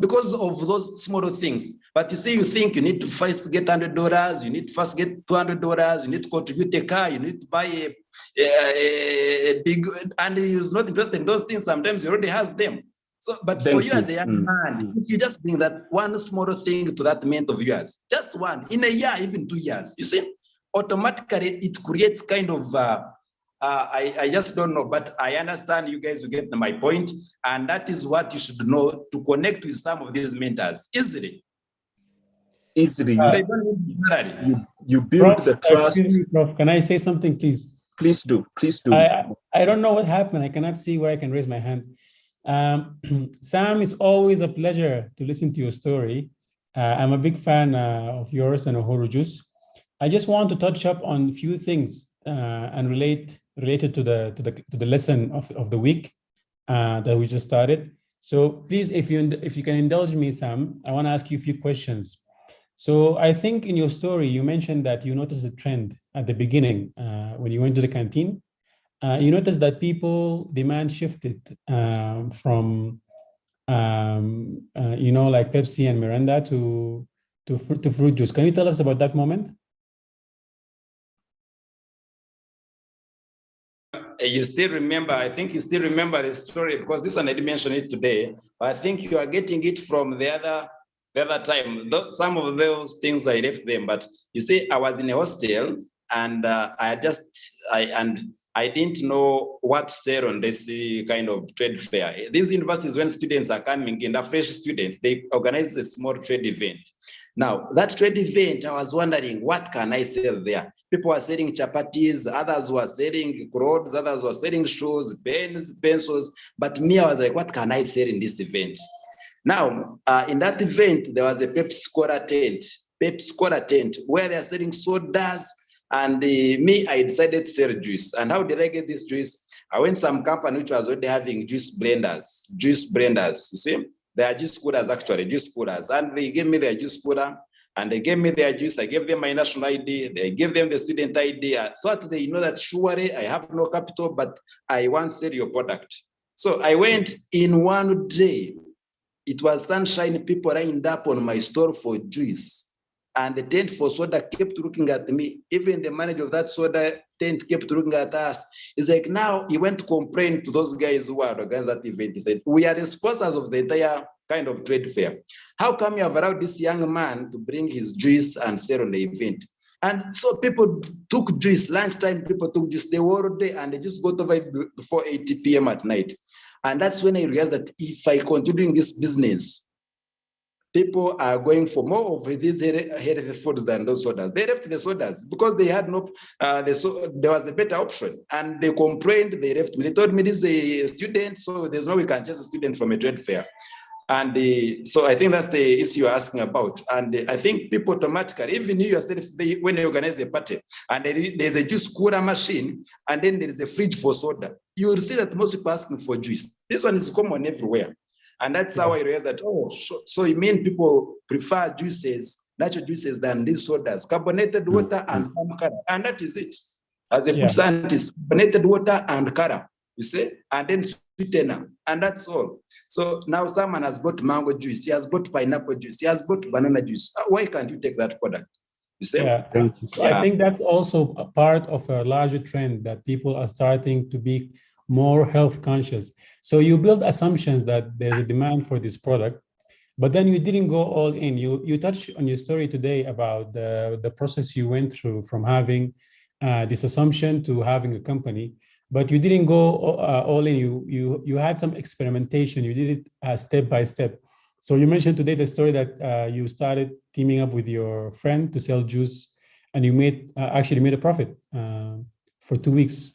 Speaker 4: because of those small things. But you see, you think you need to first get $100, you need to first get $200, you need to contribute a car, you need to buy a big, and he's not interested in those things. Sometimes he already has them. So, but for you as a young man, if you just bring that one small thing to that mentor of yours, just one, in a year, even 2 years, you see, automatically it creates kind of, I just don't know, but I understand you guys will get my point. And that is what you should know to connect with some of these mentors easily.
Speaker 5: Easily.
Speaker 4: They don't need salary.
Speaker 5: You build
Speaker 3: Prof,
Speaker 5: the trust.
Speaker 3: excuse me, Prof, can I say something, please?
Speaker 5: Please do. Please do.
Speaker 3: I don't know what happened. I cannot see where I can raise my hand. Sam, it's always a pleasure to listen to your story. I'm a big fan of yours and Uhuru Juice. I just want to touch up on a few things and related to the lesson of the week that we just started. So please, if you can indulge me, Sam, I want to ask you a few questions. So I think in your story, you mentioned that you noticed a trend at the beginning when you went to the canteen. You noticed that people demand shifted from like Pepsi and Miranda to fruit juice. Can you tell us about that moment?
Speaker 4: You still remember, I think you still remember the story, because this one I didn't mention it today. I think you are getting it from the other time. Some of those things I left them, but you see, I was in a hostel, and I didn't know what to say on this kind of trade fair. These universities, when students are coming in, the fresh students, they organize a small trade event. Now, that trade event, I was wondering, what can I sell there? People were selling chapatis, others were selling clothes, others were selling shoes, pens, pencils. But me, I was like, what can I sell in this event? Now, in that event, there was a Pepsi tent, where they're selling sodas. And me, I decided to sell juice. And how did I get this juice? I went to some company which was already having juice blenders, you see? They are juice coolers, actually, juice coolers. And they gave me their juice cooler, and they gave me their juice. I gave them my national ID. They gave them the student ID, so that they know that surely I have no capital, but I want to sell your product. So I went in one day. It was sunshine, people lined up on my store for juice. And the tent for soda kept looking at me. Even the manager of that soda tent kept looking at us. He's like, now he went to complain to those guys who are organizing that event. He said, we are the sponsors of the entire kind of trade fair. How come you have allowed this young man to bring his juice and sell on the event? And so people took juice, lunchtime people took juice, they were all day, and they just got over before 8 p.m. at night. And that's when I realized that if I continue doing this business, people are going for more of these healthy foods than those sodas. They left the sodas because they had no, there was a better option. And they complained, they left me. They told me this is a student, so there's no way we can chase a student from a trade fair. And so I think that's the issue you're asking about. And I think people automatically, even you yourself, when you organize a party, and there's a juice cooler machine, and then there is a fridge for soda, you will see that most people are asking for juice. This one is common everywhere. And that's how I realized that, so it means people prefer juices, natural juices, than these sodas, carbonated water and some color. And that is it. As a food scientist, carbonated water and color, you see, and then sweetener, and that's all. So now someone has bought mango juice, he has bought pineapple juice, he has bought banana juice. Why can't you take that product? You see?
Speaker 3: Yeah, thank you. So I think that's also a part of a larger trend that people are starting to be more health conscious. So you build assumptions that there's a demand for this product, but then you didn't go all in. You touched on your story today about the process you went through from having this assumption to having a company, but you didn't go all in. You had some experimentation. You did it step by step. So you mentioned today the story that you started teaming up with your friend to sell juice, and you actually made a profit for 2 weeks.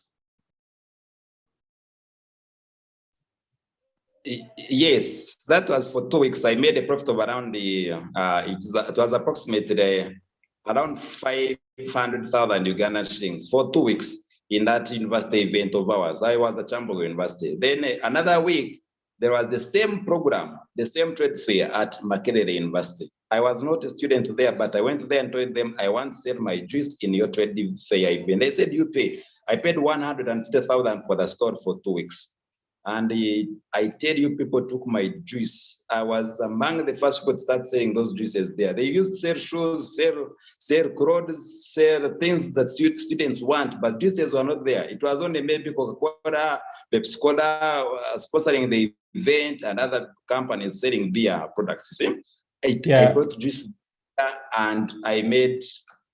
Speaker 4: Yes, that was for 2 weeks. I made a profit of around it was approximately around 500,000 Ugandan shillings for 2 weeks in that university event of ours. I was at Chambogo University. Then another week, there was the same program, the same trade fair at Makerere University. I was not a student there, but I went there and told them, I want to sell my juice in your trade fair event. They said, you pay. I paid 150,000 for the store for 2 weeks. And I tell you, people took my juice. I was among the first people to start selling those juices there. They used to sell shoes, sell clothes, sell things that students want, but juices were not there. It was only maybe Coca-Cola, Pepsi Cola sponsoring the event, and other companies selling beer products. You see, I brought juice and I made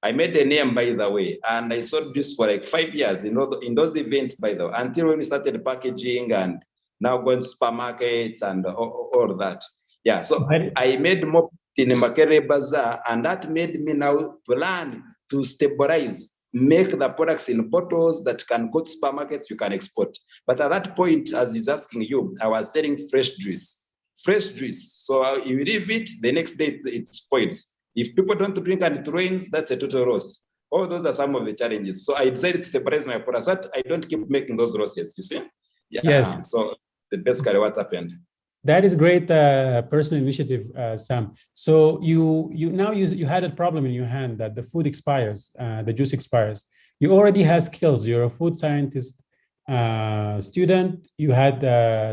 Speaker 4: a name, by the way, and I sold juice for like 5 years in those events, by the way, until when we started packaging and now going to supermarkets and all that. Yeah, so I made more in a Makerere Bazaar, and that made me now plan to stabilize, make the products in bottles that can go to supermarkets, you can export. But at that point, as he's asking you, I was selling fresh juice. So you leave it, the next day it spoils. If people don't drink and it rains, that's a total loss. All those are some of the challenges. So I decided to stabilize my products so that I don't keep making those losses, you see? Yeah.
Speaker 3: Yes.
Speaker 4: So it's basically what happened.
Speaker 3: That is great personal initiative, Sam. So you had a problem in your hand that the food expires, the juice expires. You already have skills. You're a food scientist student. You had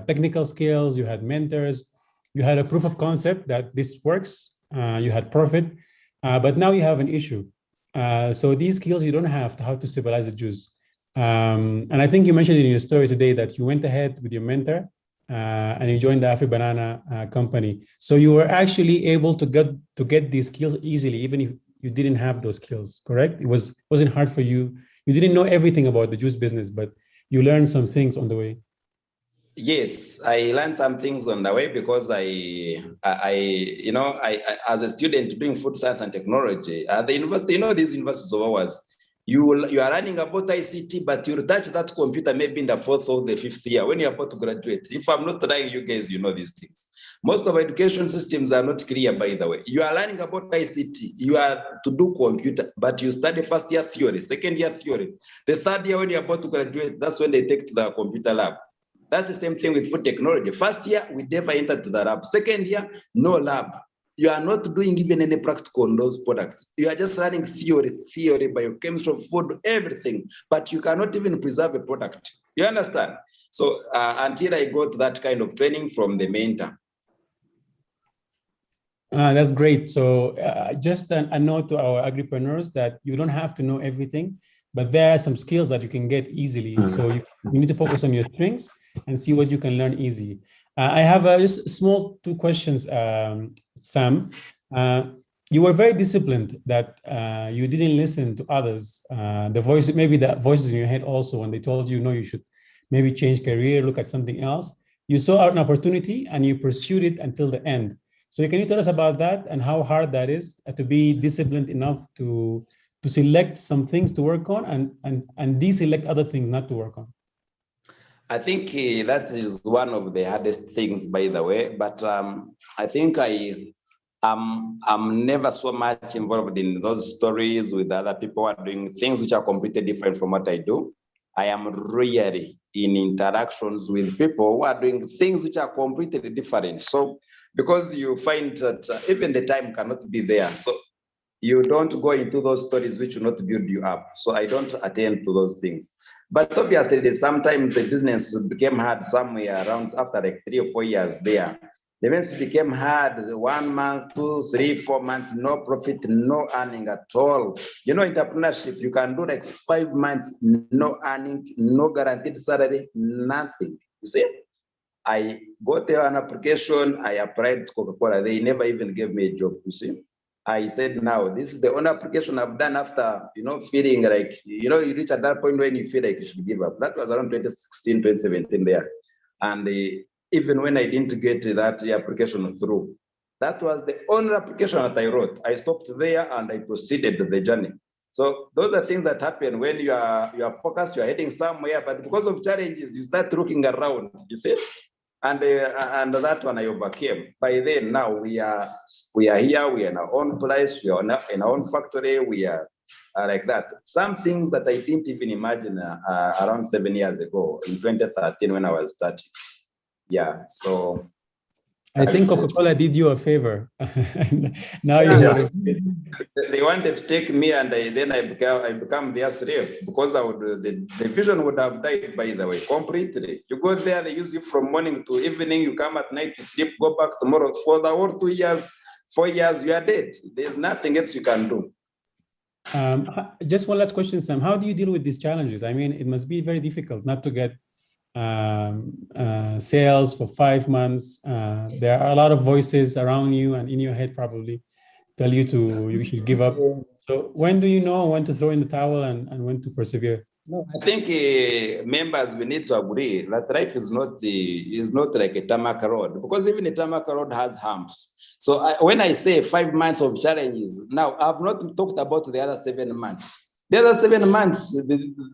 Speaker 3: technical skills. You had mentors. You had a proof of concept that this works. You had profit, but now you have an issue. So these skills you don't have how to stabilize the juice. And I think you mentioned in your story today that you went ahead with your mentor and you joined the Agripreneurship company. So you were actually able to get these skills easily, even if you didn't have those skills, correct? It wasn't hard for you. You didn't know everything about the juice business, but you learned some things on the way.
Speaker 4: Yes, I learned some things on the way because I as a student doing food science and technology at the university, these universities of ours, you are learning about ICT, but you'll touch that computer maybe in the 4th or the 5th year when you're about to graduate. If I'm not lying, you guys, you know these things. Most of our education systems are not clear, by the way. You are learning about ICT, you are to do computer, but you study first year theory, second year theory. The 3rd year when you're about to graduate, that's when they take to the computer lab. That's the same thing with food technology. First year, we never entered to the lab. Second year, no lab. You are not doing even any practical on those products. You are just learning theory, biochemistry, food, everything, but you cannot even preserve a product. You understand? So until I got that kind of training from the mentor.
Speaker 3: That's great. So just a note to our agripreneurs that you don't have to know everything, but there are some skills that you can get easily. So you need to focus on your strengths and see what you can learn easy. I have just small 2 questions, Sam. You were very disciplined that you didn't listen to others. The voices in your head also, when they told you, no, you should maybe change career, look at something else. You saw an opportunity and you pursued it until the end. So can you tell us about that and how hard that is to be disciplined enough to select some things to work on and deselect other things not to work on?
Speaker 4: I think that is one of the hardest things, by the way, but I think I'm never so much involved in those stories with other people who are doing things which are completely different from what I do. I am really in interactions with people who are doing things which are completely different. So because you find that even the time cannot be there, so you don't go into those stories which will not build you up. So I don't attend to those things. But obviously, sometimes the business became hard somewhere around after like 3 or 4 years there. The business became hard, 1 month, 2, 3, 4 months, no profit, no earning at all. Entrepreneurship, you can do like 5 months, no earning, no guaranteed salary, nothing. You see? I got there an application, I applied to Coca-Cola. They never even gave me a job, you see? I said, now, this is the only application I've done after, feeling like, you reach at that point when you feel like you should give up. That was around 2016, 2017 there. And even when I didn't get that application through, that was the only application that I wrote. I stopped there and I proceeded the journey. So those are things that happen when you are focused, you are heading somewhere, but because of challenges, you start looking around, you see? And that one I overcame. By then, now we are here. We are in our own place. We are in our own factory. We are like that. Some things that I didn't even imagine around 7 years ago, in 2013, when I was starting. Yeah, so
Speaker 3: I think Coca-Cola did you a favor. Now you
Speaker 4: yeah. They wanted to take me, and then I become their slave, because the vision would have died, by the way, completely. You go there, they use you from morning to evening, you come at night, you sleep, go back tomorrow. For the whole 2 years, 4 years, you are dead. There's nothing else you can do.
Speaker 3: Just one last question, Sam. How do you deal with these challenges? I mean, it must be very difficult not to get sales for 5 months. There are a lot of voices around you and in your head probably tell you you should give up. So when do you know when to throw in the towel and when to persevere?
Speaker 4: No, I think members, we need to agree that life is not like a tarmac road, because even a tarmac road has humps. So when I say 5 months of challenges, now I've not talked about the other 7 months. The other 7 months,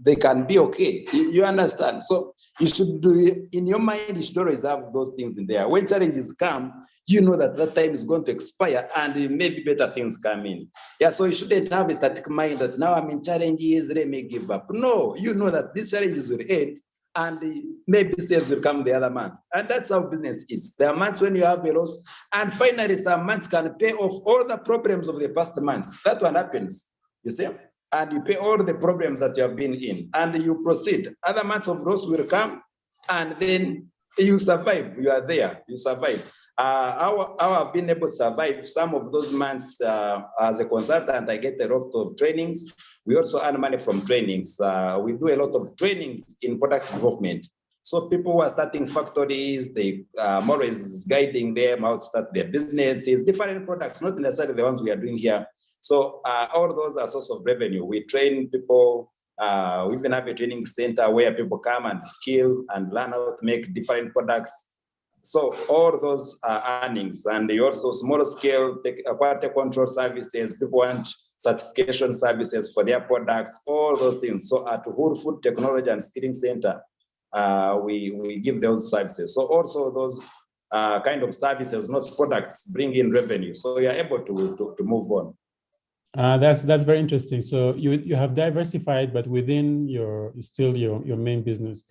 Speaker 4: they can be okay. You understand? So you should do, in your mind, you should always have those things in there. When challenges come, you know that time is going to expire and maybe better things come in. Yeah, so you shouldn't have a static mind that now I'm in challenges, let me give up. No, you know that these challenges will end and maybe sales will come the other month. And that's how business is. There are months when you have a loss, and finally some months can pay off all the problems of the past months. That one happens, you see? And you pay all the problems that you have been in, and you proceed. Other months of loss will come, and then you survive. You are there, you survive. How I've been able to survive some of those months as a consultant, I get a lot of trainings. We also earn money from trainings. We do a lot of trainings in product development. So people who are starting factories, I'm always guiding them how to start their businesses, different products, not necessarily the ones we are doing here. So all those are source of revenue. We train people. We even have a training center where people come and skill and learn how to make different products. So all those are earnings, and they also small scale quality control services. People want certification services for their products, all those things. So at Whole Food Technology and Skilling Center, we give those services. So also those kind of services, not products, bring in revenue. So you're able to move on.
Speaker 3: That's very interesting. So you have diversified, but within your main business.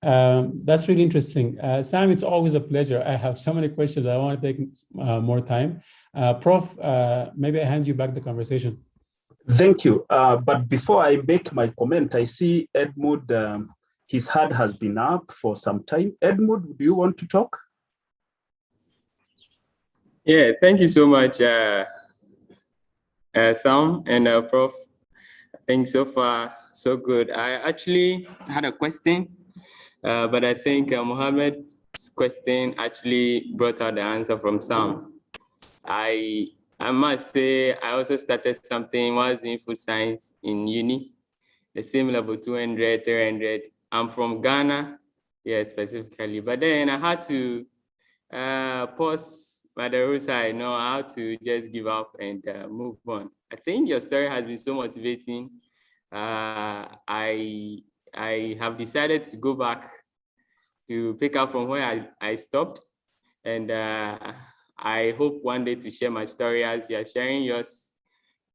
Speaker 3: That's really interesting. Sam, it's always a pleasure. I have so many questions. I want to take more time. Prof, maybe I hand you back the conversation.
Speaker 5: Thank you. But before I make my comment, I see Edmund, his hand has been up for some time. Edmund, do you want to talk?
Speaker 6: Yeah, thank you so much, Sam and Prof. I think so far, so good. I actually had a question, but I think Mohammed's question actually brought out the answer from Sam. I must say, I also started something, was in food science in uni, the same level 200, 300. I'm from Ghana, yeah, specifically. But then I had to pause by the roadside, know how to just give up and move on. I think your story has been so motivating. I have decided to go back to pick up from where I stopped. And I hope one day to share my story as you are sharing yours.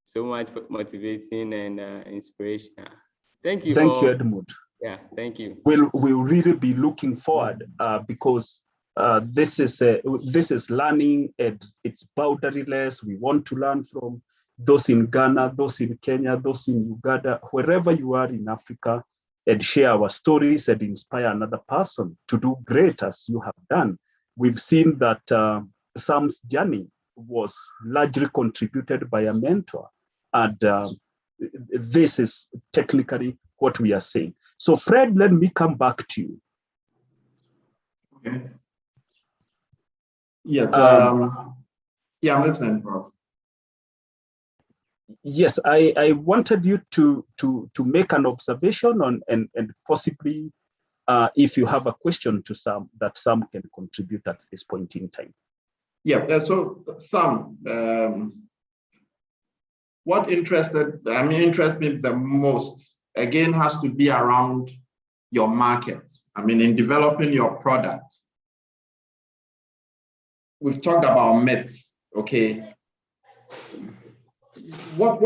Speaker 6: So much motivating and inspirational. Thank you.
Speaker 5: Thank you, Edmund.
Speaker 6: Yeah, thank you.
Speaker 5: We'll really be looking forward because this is learning, and it's boundaryless. We want to learn from those in Ghana, those in Kenya, those in Uganda, wherever you are in Africa, and share our stories and inspire another person to do great as you have done. We've seen that Sam's journey was largely contributed by a mentor, and this is technically what we are saying. So Fred, let me come back to you.
Speaker 2: Okay. Yes. Yeah, I'm listening, Prof.
Speaker 5: Yes, I wanted you to make an observation on and possibly if you have a question to Sam that Sam can contribute at this point in time.
Speaker 2: Yeah. So Sam, what interests me the most, again, has to be around your market. I mean, in developing your product. We've talked about myths, okay? What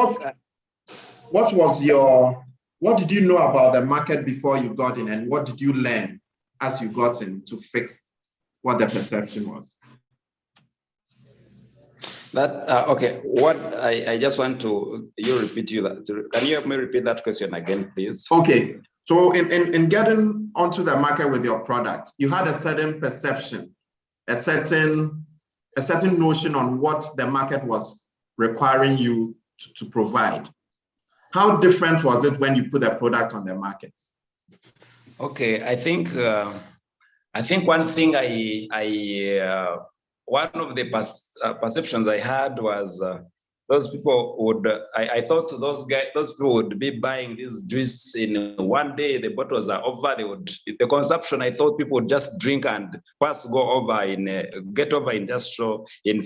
Speaker 2: did you know about the market before you got in, and what did you learn as you got in to fix what the perception was.
Speaker 4: That okay. What I just want to repeat you that. Can you help me repeat that question again, please?
Speaker 2: Okay. So in getting onto the market with your product, you had a certain perception, a certain notion on what the market was requiring you to provide. How different was it when you put the product on the market?
Speaker 4: Okay, I think one thing one of the perceptions I had was those people would. I thought those people would be buying this juice in one day. The bottles are over. The consumption. I thought people would just drink and first go over get over industrial in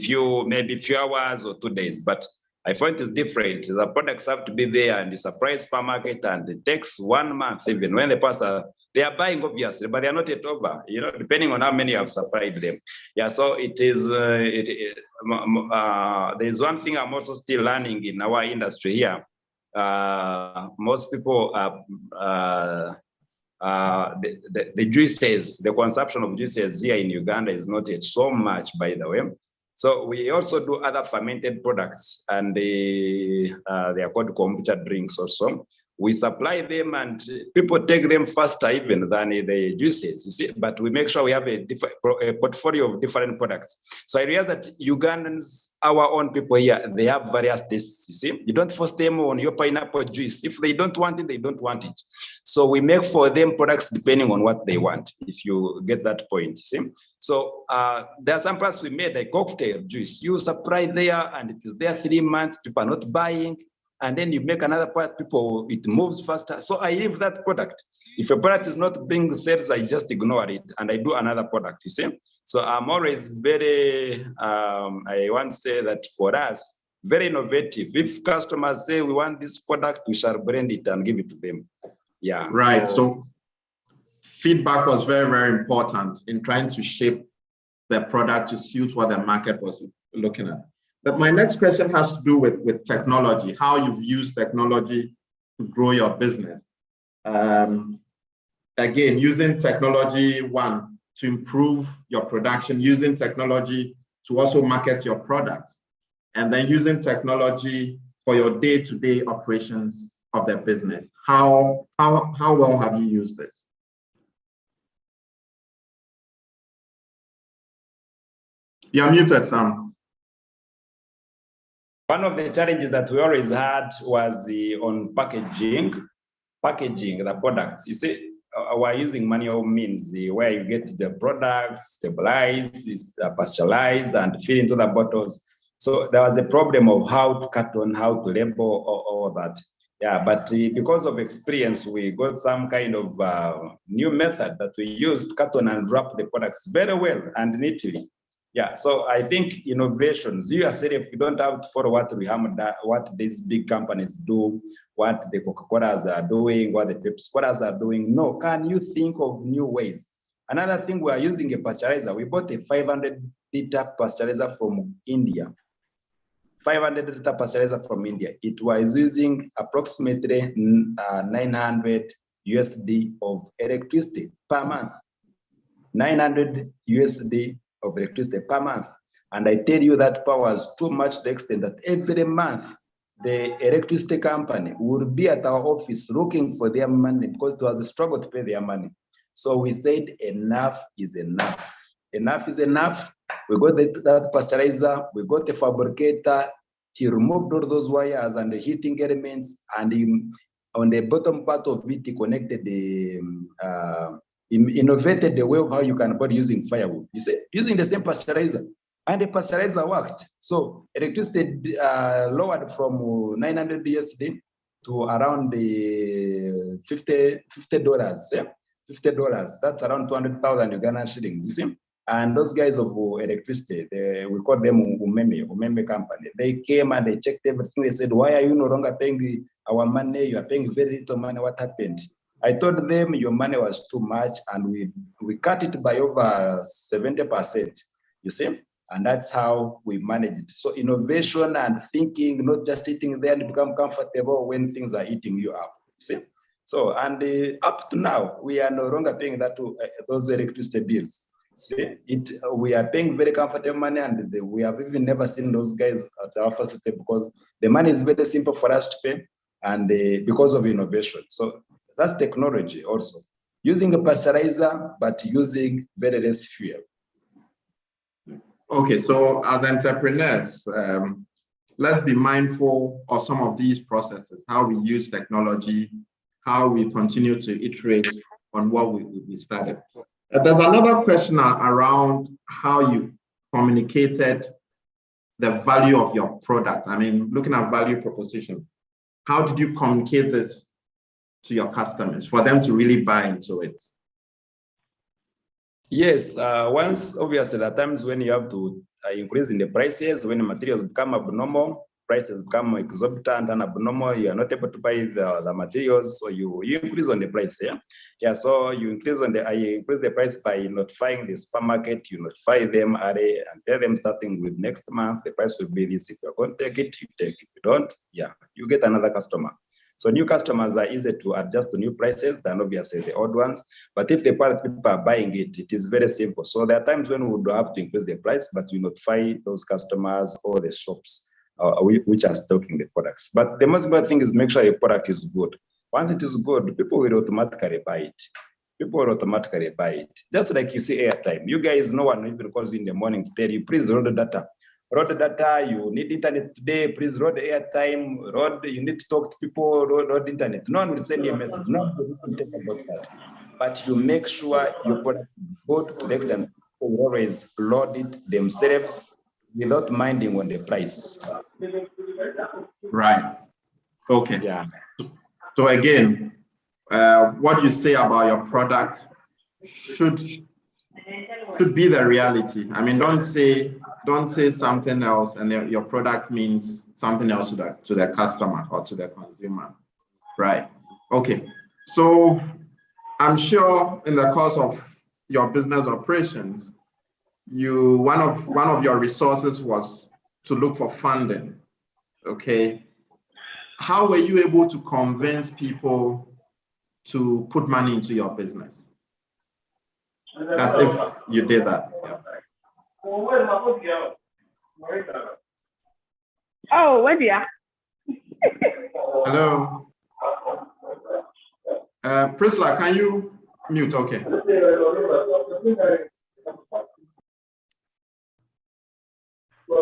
Speaker 4: maybe few hours or 2 days. But I find it's different. The products have to be there and it's a price per market, and it takes 1 month even when they are buying obviously, but they are not yet over, depending on how many have supplied them. Yeah, so it is, there's one thing I'm also still learning in our industry here. Most people, the juices, the consumption of juices here in Uganda is not yet so much, by the way. So we also do other fermented products, and they are called kombucha drinks also. We supply them and people take them faster even than the juices, you see, but we make sure we have a portfolio of different products. So I realize that Ugandans, our own people here, they have various tastes, you see. You don't force them on your pineapple juice. If they don't want it, they don't want it. So we make for them products depending on what they want, if you get that point, you see. So there are some products we made, like cocktail juice. You supply there and it is there 3 months, people are not buying. And then you make another part, it moves faster. So I leave that product. If a product is not bringing sales, I just ignore it and I do another product, you see. So I'm always very, I want to say that for us, very innovative. If customers say we want this product, we shall brand it and give it to them. Yeah.
Speaker 2: Right, so feedback was very, very important in trying to shape the product to suit what the market was looking at. But my next question has to do with technology, how you've used technology to grow your business. Again, using technology, one, to improve your production, using technology to also market your products, and then using technology for your day-to-day operations of the business. How well have you used this? You're muted, Sam.
Speaker 4: One of the challenges that we always had was on packaging the products. You see, we're using manual means where you get the products, stabilized, pasteurized, and fill into the bottles. So there was a problem of how to carton, how to label, all that. Yeah, but because of experience, we got some kind of new method that we used to carton and wrap the products very well and neatly. Yeah, so I think innovations, you yourself, you don't have to follow what these big companies do, what the Coca-Colas are doing, what the Pepsi-Colas are doing. No, can you think of new ways? Another thing, we are using a pasteurizer. We bought a 500-liter pasteurizer from India. 500-liter pasteurizer from India. It was using approximately 900 USD of electricity per month. 900 USD of electricity per month. And I tell you that power is too much to the extent that every month the electricity company would be at our office looking for their money because it was a struggle to pay their money. So we said enough is enough. Enough is enough. We got that pasteurizer, we got the fabricator. He removed all those wires and the heating elements, and on the bottom part of it, he connected innovated the way of how you can buy using firewood. You see, using the same pasteurizer, and the pasteurizer worked. So electricity lowered from 900 USD to around the $50. Yeah, $50. That's around 200,000 Ugandan shillings. You see, and those guys of electricity, we call them Umeme company. They came and they checked everything. They said, "Why are you no longer paying our money? You are paying very little money. What happened?" I told them your money was too much, and we cut it by over 70%, you see, and that's how we managed it. So innovation and thinking, not just sitting there and become comfortable when things are eating you up, you see. So, and up to now, we are no longer paying those electricity bills. See, we are paying very comfortable money, and we have even never seen those guys at our facility because the money is very simple for us to pay, and because of innovation. So that's technology also. Using a pasteurizer, but using very less fuel.
Speaker 2: Okay, so as entrepreneurs, let's be mindful of some of these processes, how we use technology, how we continue to iterate on what we started. There's another question around how you communicated the value of your product. I mean, looking at value proposition, how did you communicate this to your customers for them to really buy into it?
Speaker 4: Yes, once obviously there are times when you have to increase in the prices, when materials become abnormal, prices become exorbitant and abnormal, you are not able to buy the materials, so you increase on the price. Yeah. So you increase the price by notifying the supermarket, you notify them early and tell them starting with next month the price will be this. If you're going to take it, you take it. If you don't, yeah, you get another customer. So new customers are easy to adjust to new prices than obviously the old ones. But if the people are buying it, it is very simple. So there are times when we would have to increase the price, but you notify those customers or the shops which are stocking the products. But the most important thing is make sure your product is good. Once it is good, people will automatically buy it. People will automatically buy it. Just like you see airtime. You guys, no one even calls you in the morning to tell you, please load the data. Load the data, you need internet today, please load the airtime, you need to talk to people, load internet. No one will send you a message. No one will think about that. But you make sure your product is good to the extent people will always load it themselves without minding on the price.
Speaker 2: Right. Okay.
Speaker 4: Yeah.
Speaker 2: So again, what you say about your product should be the reality. I mean, don't say something else and your product means something else to the customer or to the consumer. Right. Okay. So I'm sure in the course of your business operations, one of your resources was to look for funding. Okay. How were you able to convince people to put money into your business? That's if you did that. Yeah.
Speaker 7: Oh, where do you?
Speaker 2: Hello. Priscilla, can you mute? Okay.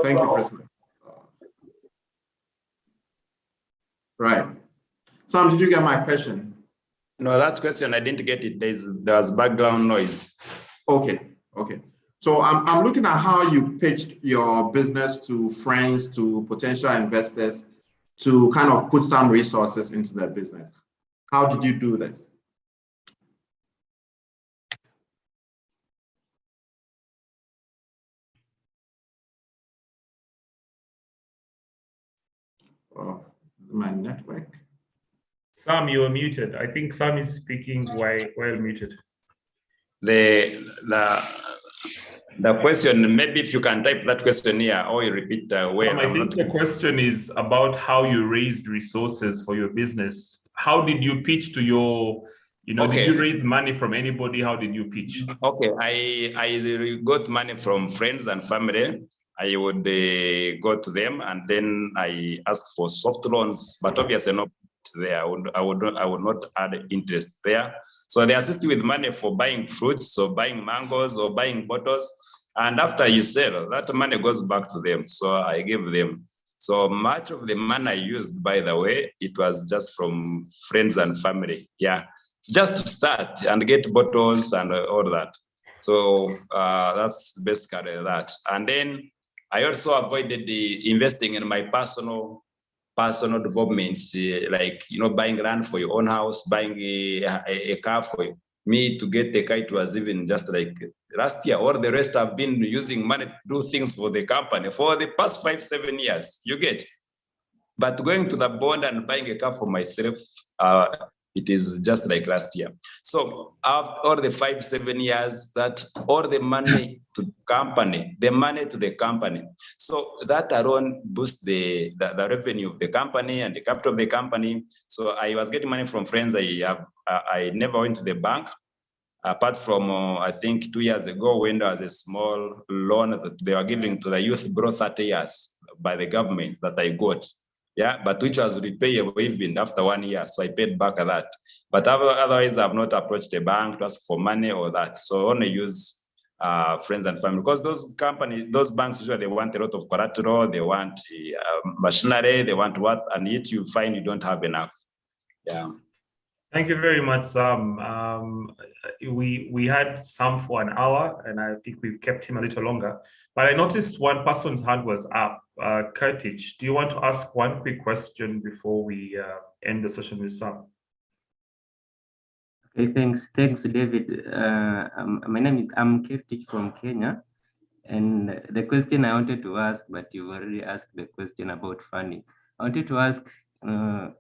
Speaker 2: Thank you, Priscilla. Right. Sam, did you get my question?
Speaker 4: No, that question, I didn't get it. There's background noise.
Speaker 2: Okay. So I'm looking at how you pitched your business to friends, to potential investors, to kind of put some resources into their business. How did you do this? Oh, my network.
Speaker 1: Sam, you are muted. I think Sam is speaking while muted.
Speaker 4: The question, maybe if you can type that question here or you repeat where
Speaker 1: I think the question is about how you raised resources for your business. How did you pitch to your,
Speaker 4: Okay.
Speaker 1: Did you raise money from anybody? How did you pitch?
Speaker 4: Okay, I got money from friends and family. I would go to them and then I ask for soft loans, but obviously not there. I would not add interest there. So they assist you with money for buying fruits, so buying mangoes or buying bottles. And after you sell, that money goes back to them. So I give them. So much of the money I used, by the way, it was just from friends and family. Yeah, just to start and get bottles and all that. So that's basically that. And then I also avoided the investing in my personal developments, like, buying land for your own house, buying a car for me. To get a car, it was even just like last year. All the rest have been using money to do things for the company for the past 5-7 years, you get. But going to the bond and buying a car for myself, it is just like last year. So after all the 5-7 years, that all the money to the company, so that alone boosts the revenue of the company and the capital of the company. So I was getting money from friends. I never went to the bank. Apart from, I think 2 years ago, when there was a small loan that they were giving to the youth below 30 years by the government that I got. Yeah, but which was repayable even after 1 year. So I paid back that. But otherwise, I've not approached a bank to ask for money or that. So I only use friends and family, because those companies, those banks usually want a lot of collateral, they want machinery, they want what, and yet you find you don't have enough. Yeah.
Speaker 1: Thank you very much, Sam. We had Sam for an hour, and I think we've kept him a little longer. But I noticed one person's hand was up. Kurtich, do you want to ask one quick question before we end the session with Sam?
Speaker 7: Okay, thanks, David. My name is Kurtich from Kenya, and the question I wanted to ask, but you already asked the question about funding. I wanted to ask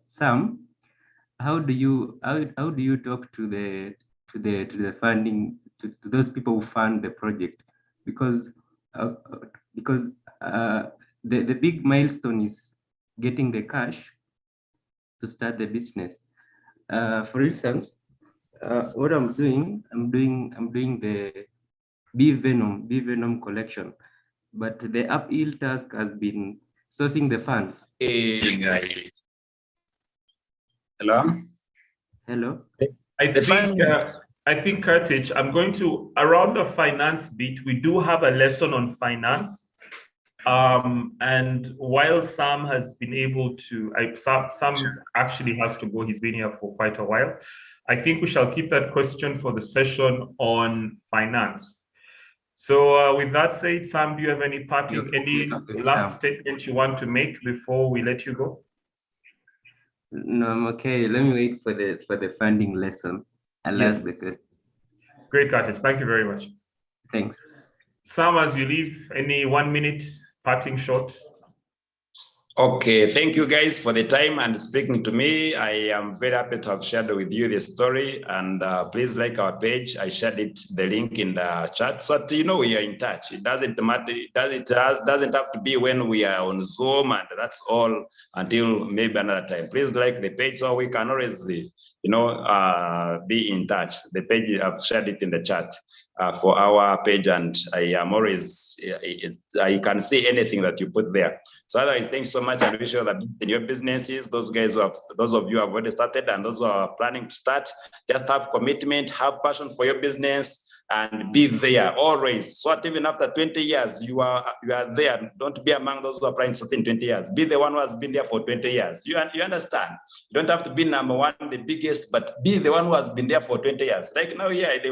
Speaker 7: Sam, how do you talk to the funding, to those people who fund the project, because the big milestone is getting the cash to start the business. For instance, what I'm doing the bee venom collection, but the uphill task has been sourcing the funds.
Speaker 4: Hello?
Speaker 7: Hello?
Speaker 1: I think, Kurtich, I'm going to, around the finance bit, we do have a lesson on finance. And while Sam has been able to, Sam actually has to go, he's been here for quite a while. I think we shall keep that question for the session on finance. So with that said, Sam, do you have any last statement you want to make before we let you go?
Speaker 7: No, I'm okay. Let me wait for the funding lesson. I'll ask the question.
Speaker 1: Great, Kurtich. Thank you very much.
Speaker 7: Thanks.
Speaker 1: Sam, as you leave, any 1 minute parting shot?
Speaker 4: Okay, thank you guys for the time and speaking to me. I am very happy to have shared with you the story, and please like our page. I shared the link in the chat, so that you know we are in touch. It doesn't matter. Doesn't have to be when we are on Zoom, and that's all until maybe another time. Please like the page so we can always, be in touch. The page, I've shared it in the chat for our page, and I am always, I can see anything that you put there. So otherwise, thanks so much, and wish you that in your businesses, those of you who have already started and those who are planning to start, just have commitment, have passion for your business, and be there always. So that even after 20 years, you are there. Don't be among those who are planning to start in 20 years. Be the one who has been there for 20 years. You understand? You don't have to be number one, the biggest, but be the one who has been there for 20 years. Like now, the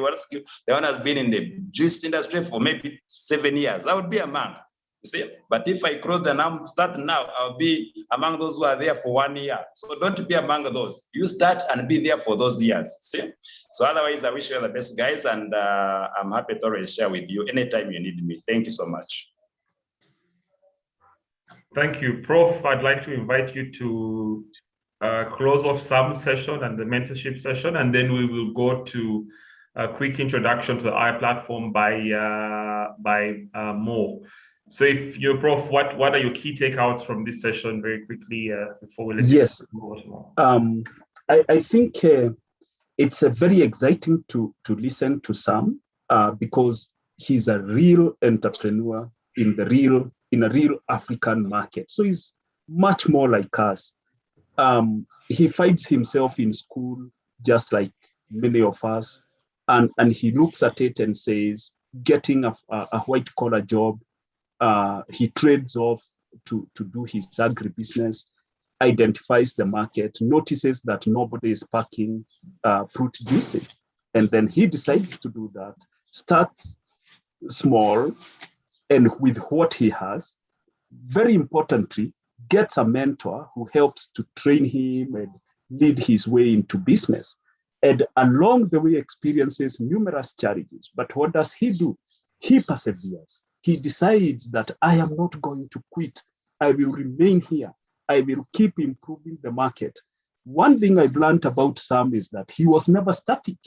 Speaker 4: one has been in the juice industry for maybe 7 years. I would be among. See, but if I cross and start now, I'll be among those who are there for 1 year. So don't be among those. You start and be there for those years. See? So otherwise, I wish you the best, guys, and I'm happy to always share with you anytime you need me. Thank you so much.
Speaker 1: Thank you, Prof. I'd like to invite you to close off Sam's session and the mentorship session, and then we will go to a quick introduction to the I platform by Mo. So if you're Prof, what are your key takeouts from this session very quickly before we let you go?
Speaker 5: I think it's very exciting to listen to Sam because he's a real entrepreneur in a real African market. So he's much more like us. He finds himself in school just like many of us, and he looks at it and says, getting a white collar job. He trades off to do his agribusiness, identifies the market, notices that nobody is packing fruit juices, and then he decides to do that, starts small, and with what he has, very importantly, gets a mentor who helps to train him and lead his way into business. And along the way experiences numerous challenges. But what does he do? He perseveres. He decides that I am not going to quit. I will remain here. I will keep improving the market. One thing I've learned about Sam is that he was never static.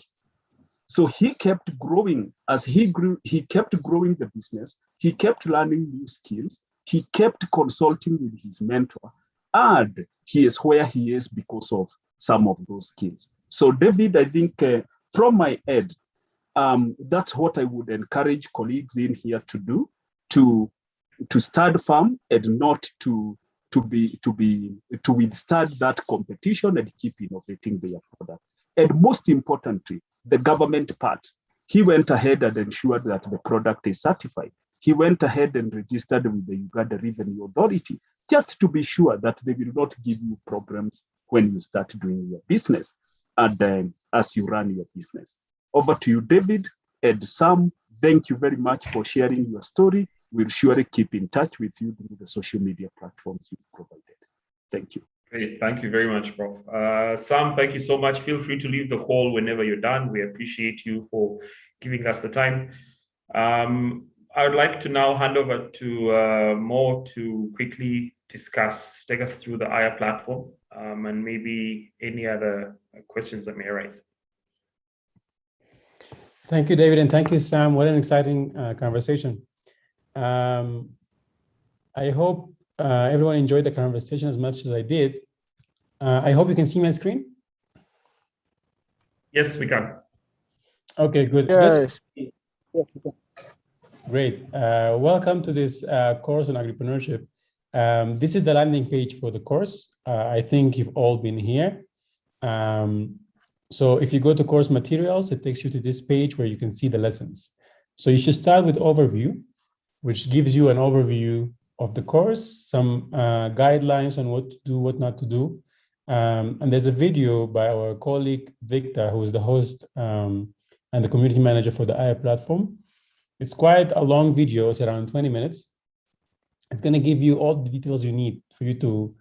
Speaker 5: So he kept growing. As he grew, he kept growing the business. He kept learning new skills. He kept consulting with his mentor. And he is where he is because of some of those skills. So David, I think from my end, That's what I would encourage colleagues in here to do, to stand firm and not to withstand that competition and keep innovating their product. And most importantly, the government part. He went ahead and ensured that the product is certified. He went ahead and registered with the Uganda Revenue Authority, just to be sure that they will not give you problems when you start doing your business and as you run your business. Over to you, David and Sam. Thank you very much for sharing your story. We'll surely keep in touch with you through the social media platforms you've provided. Thank you.
Speaker 1: Great. Thank you very much, Prof. Sam, thank you so much. Feel free to leave the call whenever you're done. We appreciate you for giving us the time. I would like to now hand over to Mo to quickly take us through the IR platform and maybe any other questions that may arise.
Speaker 3: Thank you, David, and thank you, Sam. What an exciting conversation. I hope everyone enjoyed the conversation as much as I did. I hope you can see my screen.
Speaker 1: Yes, we can.
Speaker 3: Okay, good.
Speaker 8: Yes.
Speaker 3: Great. Welcome to this course on agripreneurship. This is the landing page for the course. I think you've all been here. So if you go to course materials, it takes you to this page where you can see the lessons. So you should start with overview, which gives you an overview of the course, some guidelines on what to do, what not to do. And there's a video by our colleague, Victor, who is the host and the community manager for the IR platform. It's quite a long video, it's around 20 minutes. It's gonna give you all the details you need for you to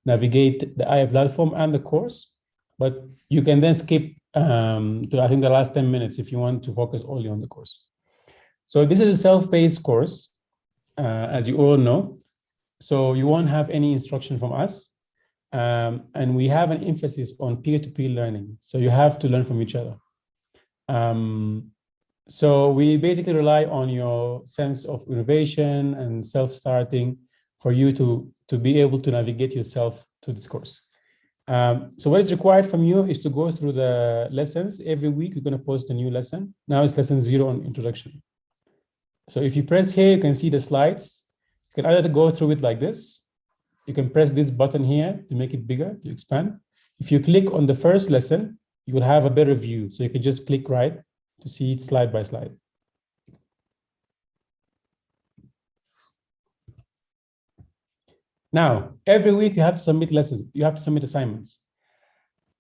Speaker 3: navigate the IR platform and the course, but you can then skip to, I think, the last 10 minutes if you want to focus only on the course. So this is a self-paced course, as you all know. So you won't have any instruction from us. And we have an emphasis on peer-to-peer learning. So you have to learn from each other. So we basically rely on your sense of innovation and self-starting for you to be able to navigate yourself to this course. So what is required from you is to go through the lessons. Every week, we're going to post a new lesson. Now it's lesson 0 on introduction. So if you press here, you can see the slides. You can either go through it like this. You can press this button here to make it bigger, to expand. If you click on the first lesson, you will have a better view. So you can just click right to see it slide by slide. Now, every week you have to submit lessons. You have to submit assignments.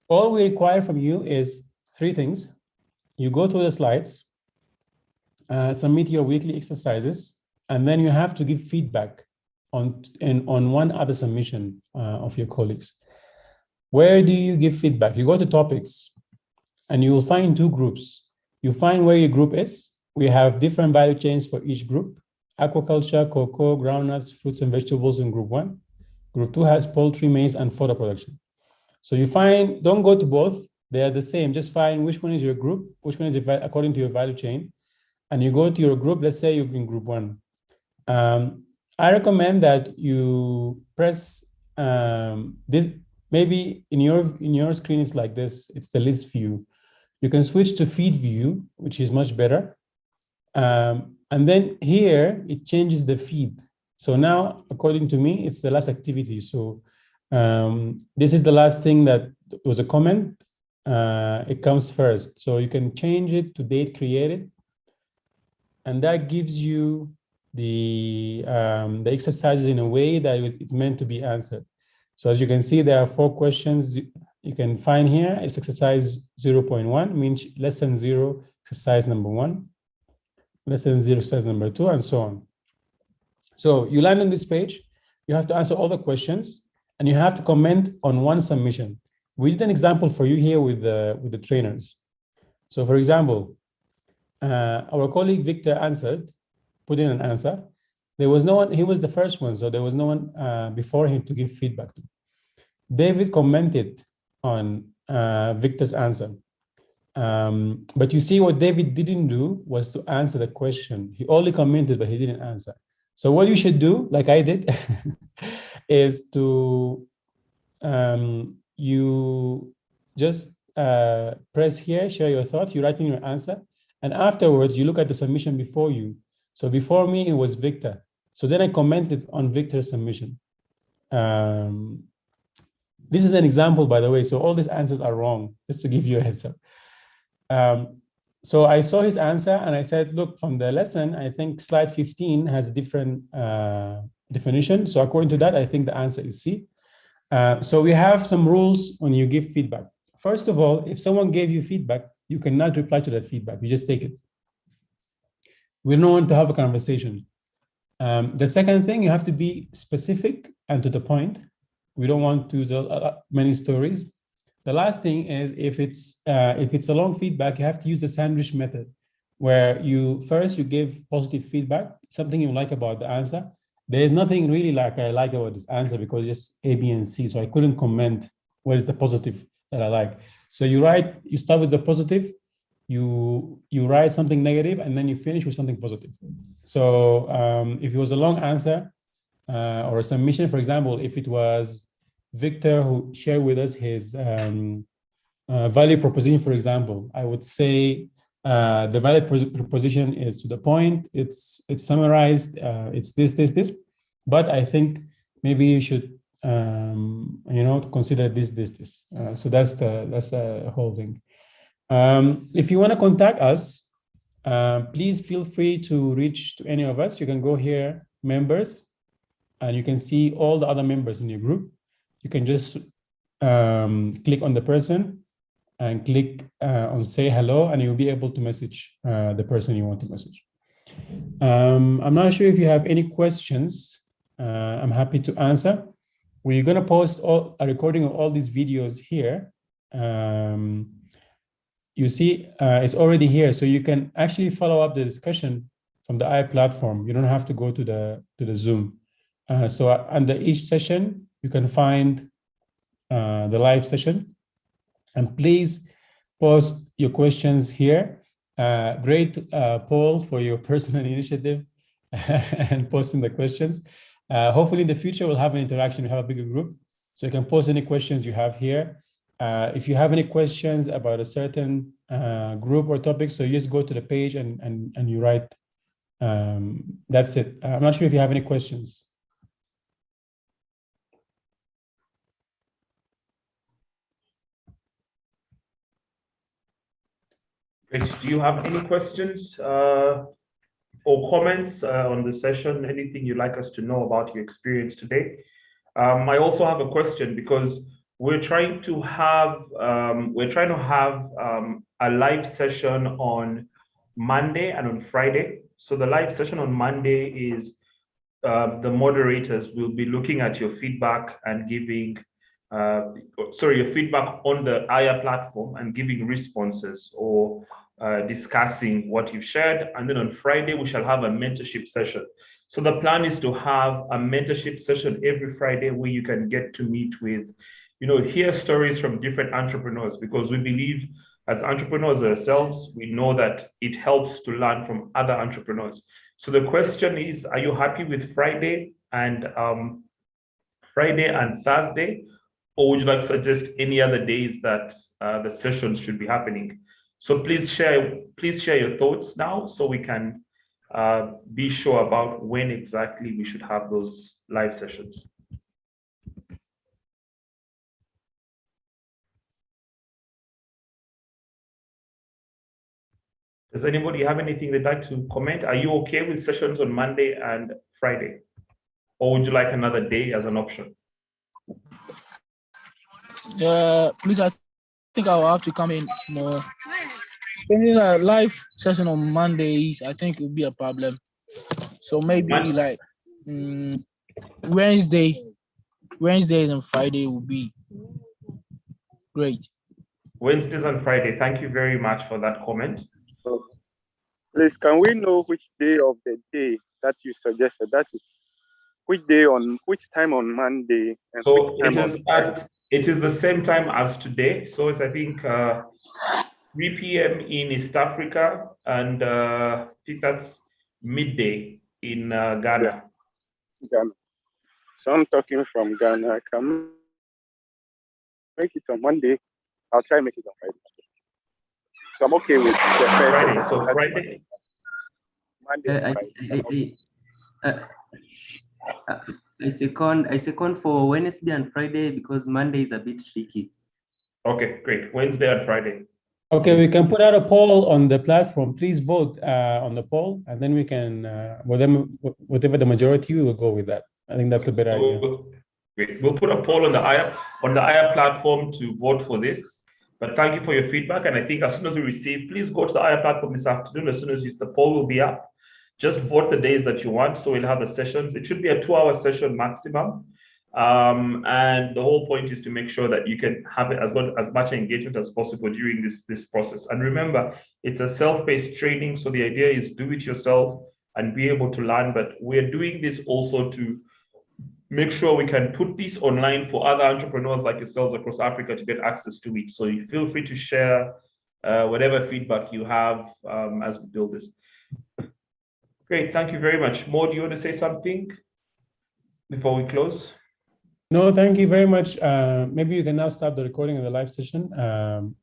Speaker 3: All we require from you is 3 things. You go through the slides, submit your weekly exercises, and then you have to give feedback on one other submission of your colleagues. Where do you give feedback? You go to topics, and you will find 2 groups. You find where your group is. We have different value chains for each group. Aquaculture, cocoa, groundnuts, fruits and vegetables in group 1. Group 2 has poultry, maize, and fodder production. So you find, don't go to both. They are the same. Just find which one is your group, which one is according to your value chain. And you go to your group, let's say you're in group 1. I recommend that you press this, maybe in your screen it's like this, it's the list view. You can switch to feed view, which is much better. And then here, it changes the feed. So now, according to me, it's the last activity. So this is the last thing that was a comment. It comes first. So you can change it to date created. And that gives you the exercises in a way that it's meant to be answered. So as you can see, there are 4 questions you can find here. It's exercise 0.1, means lesson 0, exercise number 1. Lesson 0, exercise number 2, and so on. So you land on this page, you have to answer all the questions, and you have to comment on one submission. We did an example for you here with the trainers. So for example, our colleague Victor put in an answer. There was no one, he was the first one, so there was no one before him to give feedback to. David commented on Victor's answer. But you see what David didn't do was to answer the question. He only commented, but he didn't answer. So what you should do, like I did, is to, you just press here, share your thoughts, you write in your answer, And afterwards, you look at the submission before you. So before me, it was Victor. So then I commented on Victor's submission. This is an example, by the way. So all these answers are wrong, just to give you a heads up. So I saw his answer and I said, look, from the lesson, I think slide 15 has a different definition. So according to that, I think the answer is C. So we have some rules when you give feedback. First of all, if someone gave you feedback, you cannot reply to that feedback. You just take it. We don't want to have a conversation. The second thing, you have to be specific and to the point. We don't want to tell many stories. The last thing is if it's a long feedback, you have to use the sandwich method, where you give positive feedback, something you like about the answer. There is nothing really like I like about this answer because it's A, B, and C. So I couldn't comment what is the positive that I like. So you start with the positive, you write something negative, and then you finish with something positive. So if it was a long answer or a submission, for example, if it was Victor who shared with us his value proposition, for example, I would say the value proposition is to the point, it's summarized, it's this, but I think maybe you should consider this. So that's the whole thing. If you want to contact us, please feel free to reach to any of us. You can go here, members, and you can see all the other members in your group. You can just click on the person and click on say hello, and you'll be able to message the person you want to message. I'm not sure if you have any questions. I'm happy to answer. We're going to post a recording of all these videos here. You see, it's already here, so you can actually follow up the discussion from the AI platform. You don't have to go to the Zoom. So under each session, you can find the live session, and please post your questions here. Great, Paul, for your personal initiative and posting the questions. Hopefully in the future, we'll have an interaction, we have a bigger group. So you can post any questions you have here. If you have any questions about a certain group or topic, so you just go to the page and you write. That's it. I'm not sure if you have any questions.
Speaker 1: Great. Do you have any questions or comments on the session? Anything you'd like us to know about your experience today? I also have a question because we're trying to have a live session on Monday and on Friday. So the live session on Monday is the moderators will be looking at your feedback and giving your feedback on the AI platform and giving responses or discussing what you've shared. And then on Friday, we shall have a mentorship session. So the plan is to have a mentorship session every Friday where you can get to meet with, hear stories from different entrepreneurs, because we believe as entrepreneurs ourselves, we know that it helps to learn from other entrepreneurs. So the question is, are you happy with Friday and Thursday? Or would you like to suggest any other days that the sessions should be happening? So please share your thoughts now so we can be sure about when exactly we should have those live sessions. Does anybody have anything they'd like to comment? Are you okay with sessions on Monday and Friday? Or would you like another day as an option?
Speaker 8: Please, I think I will have to come in more. Any live session on Mondays, I think it will be a problem. So maybe like Wednesdays and Friday will be great.
Speaker 1: Wednesdays and Friday. Thank you very much for that comment.
Speaker 9: Please, can we know which day of the day that you suggested? That is which time on Monday? And
Speaker 1: so
Speaker 9: which time
Speaker 1: it is the same time as today. So it's, I think, 3 p.m. in East Africa, and I think that's midday in Ghana.
Speaker 9: Ghana. So I'm talking from Ghana. I can make it on Monday. I'll try to make it on Friday. So I'm okay with the first.
Speaker 1: Friday. So Friday.
Speaker 9: Monday.
Speaker 7: I second for Wednesday and Friday because Monday is a bit tricky.
Speaker 1: Okay, great. Wednesday and Friday.
Speaker 3: Okay, we can put out a poll on the platform. Please vote on the poll, and then we can, whatever the majority, we will go with that. I think that's a better idea.
Speaker 1: Great. We'll put a poll on the IR platform to vote for this. But thank you for your feedback. And I think as soon as we receive, please go to the IR platform this afternoon. As soon as the poll will be up, just vote the days that you want. So we'll have the sessions. It should be a 2-hour session maximum. And the whole point is to make sure that you can have it as much engagement as possible during this process. And remember, it's a self-paced training. So the idea is do it yourself and be able to learn. But we're doing this also to make sure we can put this online for other entrepreneurs like yourselves across Africa to get access to it. So you feel free to share whatever feedback you have as we build this. Great, thank you very much. Mo, do you want to say something before we close?
Speaker 3: No, thank you very much. Maybe you can now stop the recording of the live session.